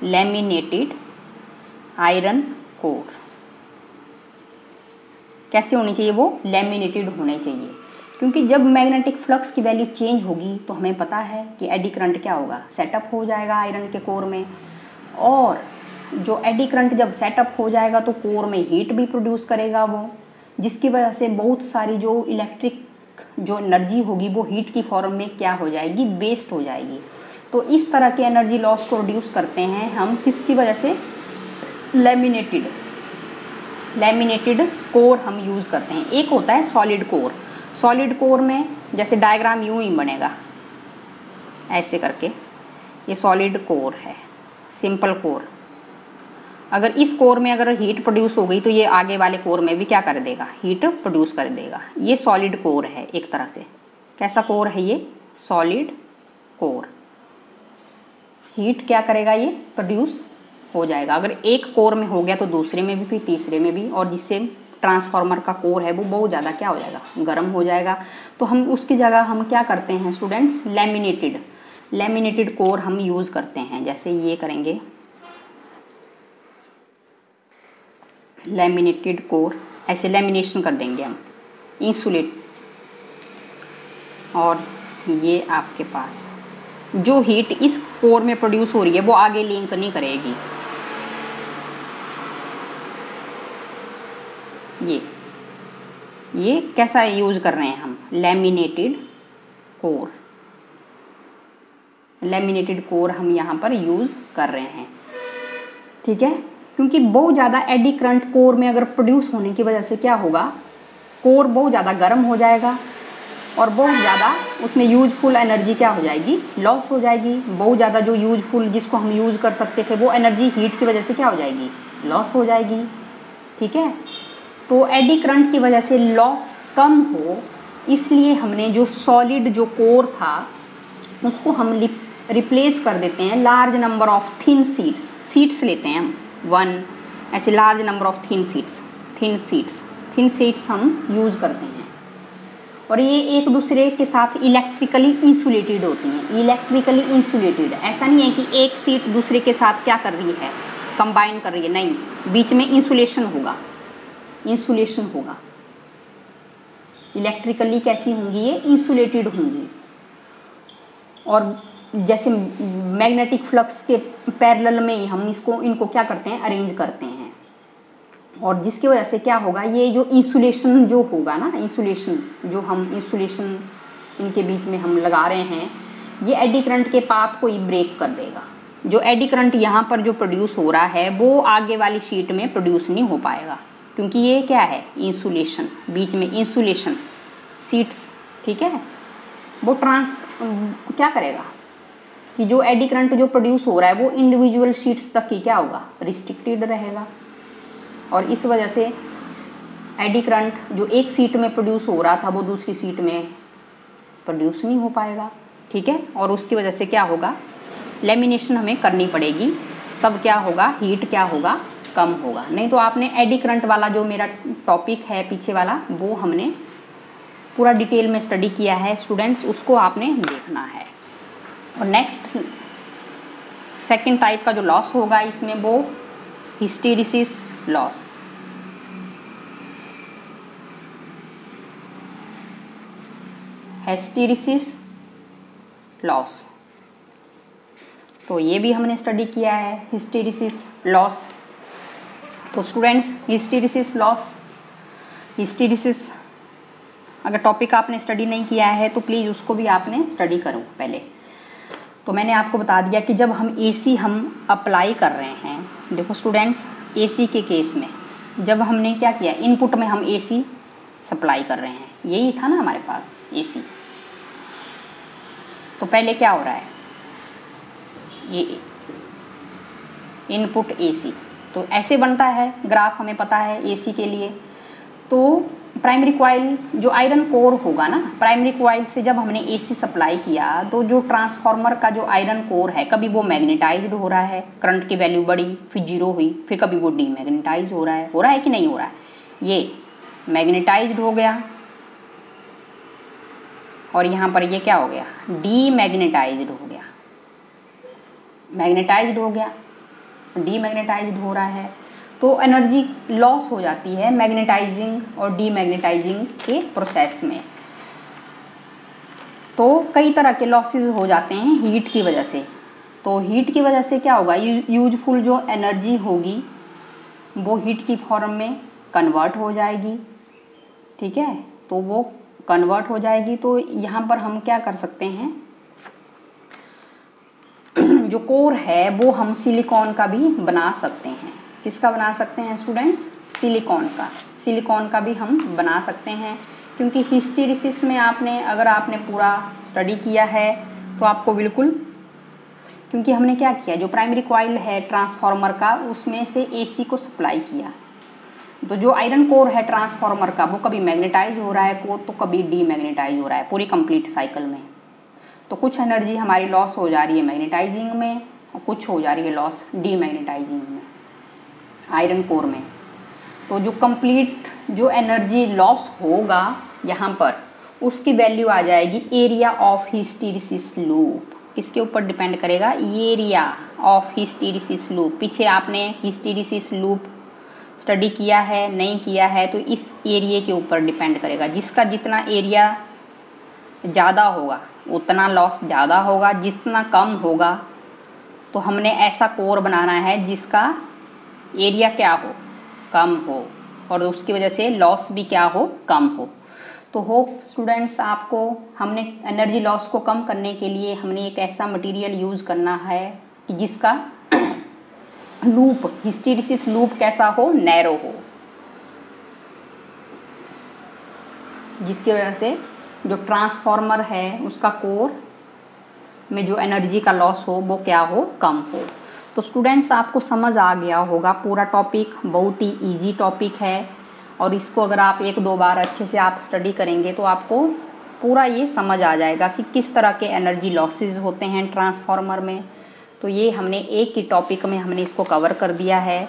लैमिनेटेड आयरन कोर कैसे होनी चाहिए? वो लैमिनेटेड होने चाहिए, क्योंकि जब मैग्नेटिक फ्लक्स की वैल्यू चेंज होगी तो हमें पता है कि एडी करंट क्या होगा? सेटअप हो जाएगा आयरन के कोर में। और जो एडी करंट जब सेटअप हो जाएगा तो कोर में हीट भी प्रोड्यूस करेगा वो, जिसकी वजह से बहुत सारी जो इलेक्ट्रिक जो एनर्जी होगी वो हीट की फॉर्म में क्या हो जाएगी? वेस्ट हो जाएगी। तो इस तरह के एनर्जी लॉस को रिड्यूस करते हैं हम किसकी वजह से? लैमिनेटेड कोर हम यूज़ करते हैं। एक होता है सॉलिड कोर। सॉलिड कोर में जैसे डायग्राम यूं ही बनेगा ऐसे करके, ये सॉलिड कोर है, सिंपल कोर। अगर इस कोर में अगर हीट प्रोड्यूस हो गई तो ये आगे वाले कोर में भी क्या कर देगा? हीट प्रोड्यूस कर देगा। ये सॉलिड कोर है एक तरह से। कैसा कोर है ये? Solid core. हीट क्या करेगा? ये प्रोड्यूस हो जाएगा। अगर एक कोर में हो गया तो दूसरे में भी, फिर तीसरे में भी, और जिससे ट्रांसफार्मर का कोर है वो बहुत ज़्यादा क्या हो जाएगा? गर्म हो जाएगा। तो हम उसकी जगह हम क्या करते हैं स्टूडेंट्स? लैमिनेटेड कोर हम यूज़ करते हैं। जैसे ये करेंगे लैमिनेटेड कोर, ऐसे लैमिनेशन कर देंगे हम, इंसुलेट। और ये आपके पास जो हीट इस कोर में प्रोड्यूस हो रही है वो आगे लिंक नहीं करेगी। ये कैसा यूज़ कर रहे हैं हम? लैमिनेटेड कोर हम यहाँ पर यूज़ कर रहे हैं। ठीक है, क्योंकि बहुत ज़्यादा एडी करंट कोर में अगर प्रोड्यूस होने की वजह से क्या होगा? कोर बहुत ज़्यादा गर्म हो जाएगा। और बहुत ज़्यादा उसमें यूजफुल एनर्जी क्या हो जाएगी, लॉस हो जाएगी। बहुत ज़्यादा जो यूजफुल जिसको हम यूज़ कर सकते थे वो एनर्जी हीट की वजह से क्या हो जाएगी, लॉस हो जाएगी। ठीक है, तो एडी करंट की वजह से लॉस कम हो इसलिए हमने जो सॉलिड जो कोर था उसको हम रिप्लेस कर देते हैं large number of thin seats लेते हैं हम 1, ऐसे large number of thin seats हम यूज़ करते हैं। और ये एक दूसरे के साथ इलेक्ट्रिकली इंसुलेटेड होती हैं। इलेक्ट्रिकली इंसुलेटेड ऐसा नहीं है कि एक सीट दूसरे के साथ क्या कर रही है, कंबाइन कर रही है, नहीं, बीच में इंसुलेशन होगा। इलेक्ट्रिकली कैसी होंगी, ये इंसुलेटेड होंगी। और जैसे मैग्नेटिक फ्लक्स के पैरेलल में हम इनको क्या करते हैं, अरेंज करते हैं। और जिसकी वजह से क्या होगा, ये जो इंसुलेशन जो होगा ना, इंसुलेशन इनके बीच में हम लगा रहे हैं, ये एडी करंट के पाथ को ही ब्रेक कर देगा। जो एडी करंट यहाँ पर जो प्रोड्यूस हो रहा है वो आगे वाली शीट में प्रोड्यूस नहीं हो पाएगा, क्योंकि ये क्या है, इंसुलेशन, बीच में इंसुलेशन सीट्स। ठीक है, वो क्या करेगा कि जो एडी करंट जो प्रोड्यूस हो रहा है वो इंडिविजुअल शीट्स तक ही क्या होगा, रिस्ट्रिक्टेड रहेगा। और इस वजह से एडी करंट जो एक सीट में प्रोड्यूस हो रहा था वो दूसरी सीट में प्रोड्यूस नहीं हो पाएगा। ठीक है, और उसकी वजह से क्या होगा, लेमिनेशन हमें करनी पड़ेगी, तब क्या होगा, हीट क्या होगा, कम होगा। नहीं तो आपने एडी करंट वाला जो मेरा टॉपिक है पीछे वाला, वो हमने पूरा डिटेल में स्टडी किया है स्टूडेंट्स, उसको आपने देखना है। और नेक्स्ट सेकंड टाइप का जो लॉस होगा इसमें वो हिस्टेरिसिस लॉस। हिस्टेरिसिस लॉस, तो ये भी हमने स्टडी किया है, हिस्टेरिसिस लॉस। तो स्टूडेंट्स हिस्टेरिसिस अगर टॉपिक आपने स्टडी नहीं किया है तो प्लीज़ उसको भी आपने स्टडी करो पहले। तो मैंने आपको बता दिया कि जब हम एसी हम अप्लाई कर रहे हैं, देखो स्टूडेंट्स, एसी के केस में जब हमने क्या किया, इनपुट में हम एसी सप्लाई कर रहे हैं, यही था ना हमारे पास एसी। तो पहले क्या हो रहा है, ये इनपुट एसी, तो ऐसे बनता है ग्राफ, हमें पता है एसी के लिए। तो प्राइमरी कॉइल जो आयरन कोर होगा ना, प्राइमरी कॉइल से जब हमने एसी सप्लाई किया तो जो ट्रांसफार्मर का जो आयरन कोर है, कभी वो मैग्नेटाइज्ड हो रहा है, करंट की वैल्यू बढ़ी, फिर जीरो हुई, फिर कभी वो डीमैग्नेटाइज्ड हो रहा है कि नहीं हो रहा है, ये मैग्नेटाइज्ड हो गया, और यहाँ पर ये क्या हो गया, डीमैग्नेटाइज्ड हो गया, मैग्नेटाइज्ड हो गया, डीमैग्नेटाइज्ड हो रहा है। तो एनर्जी लॉस हो जाती है मैग्नेटाइजिंग और डीमैग्नेटाइजिंग के प्रोसेस में। तो कई तरह के लॉसेस हो जाते हैं हीट की वजह से। तो हीट की वजह से क्या होगा, यूजफुल जो एनर्जी होगी वो हीट की फॉर्म में कन्वर्ट हो जाएगी। ठीक है, तो वो कन्वर्ट हो जाएगी। तो यहाँ पर हम क्या कर सकते हैं, जो कोर है वो हम सिलिकॉन का भी बना सकते हैं। किसका बना सकते हैं स्टूडेंट्स, सिलिकॉन का भी हम बना सकते हैं, क्योंकि हिस्टेरिसिस में अगर आपने पूरा स्टडी किया है तो आपको बिल्कुल, क्योंकि हमने क्या किया, जो प्राइमरी कॉइल है ट्रांसफार्मर का उसमें से एसी को सप्लाई किया, तो जो आयरन कोर है ट्रांसफार्मर का वो कभी मैग्नेटाइज हो रहा है तो कभी डीमैग्नेटाइज हो रहा है पूरी कंप्लीट साइकिल में। तो कुछ एनर्जी हमारी लॉस हो जा रही है मैग्नेटाइजिंग में और कुछ हो जा रही है लॉस डीमैग्नेटाइजिंग में, आयरन कोर में। तो जो कंप्लीट जो एनर्जी लॉस होगा यहाँ पर, उसकी वैल्यू आ जाएगी एरिया ऑफ हिस्टेरिसिस लूप। किसके ऊपर डिपेंड करेगा, एरिया ऑफ हिस्टेरिसिस लूप। पीछे आपने हिस्टेरिसिस लूप स्टडी किया है नहीं किया है, तो इस एरिया के ऊपर डिपेंड करेगा। जिसका जितना एरिया ज़्यादा होगा उतना लॉस ज़्यादा होगा, जितना कम होगा तो हमने ऐसा कोर बनाना है जिसका एरिया क्या हो, कम हो, और उसकी वजह से लॉस भी क्या हो, कम हो। तो होप स्टूडेंट्स आपको, हमने एनर्जी लॉस को कम करने के लिए हमने एक ऐसा मटेरियल यूज़ करना है कि जिसका लूप, हिस्टेरिसिस लूप कैसा हो, नैरो हो, जिसकी वजह से जो ट्रांसफॉर्मर है उसका कोर में जो एनर्जी का लॉस हो वो क्या हो, कम हो। तो स्टूडेंट्स आपको समझ आ गया होगा पूरा टॉपिक, बहुत ही इजी टॉपिक है और इसको अगर आप 1-2 बार अच्छे से आप स्टडी करेंगे तो आपको पूरा ये समझ आ जाएगा कि किस तरह के एनर्जी लॉसेस होते हैं ट्रांसफार्मर में। तो ये हमने एक ही टॉपिक में हमने इसको कवर कर दिया है,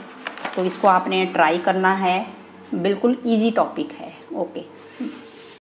तो इसको आपने ट्राई करना है, बिल्कुल इजी टॉपिक है। ओके।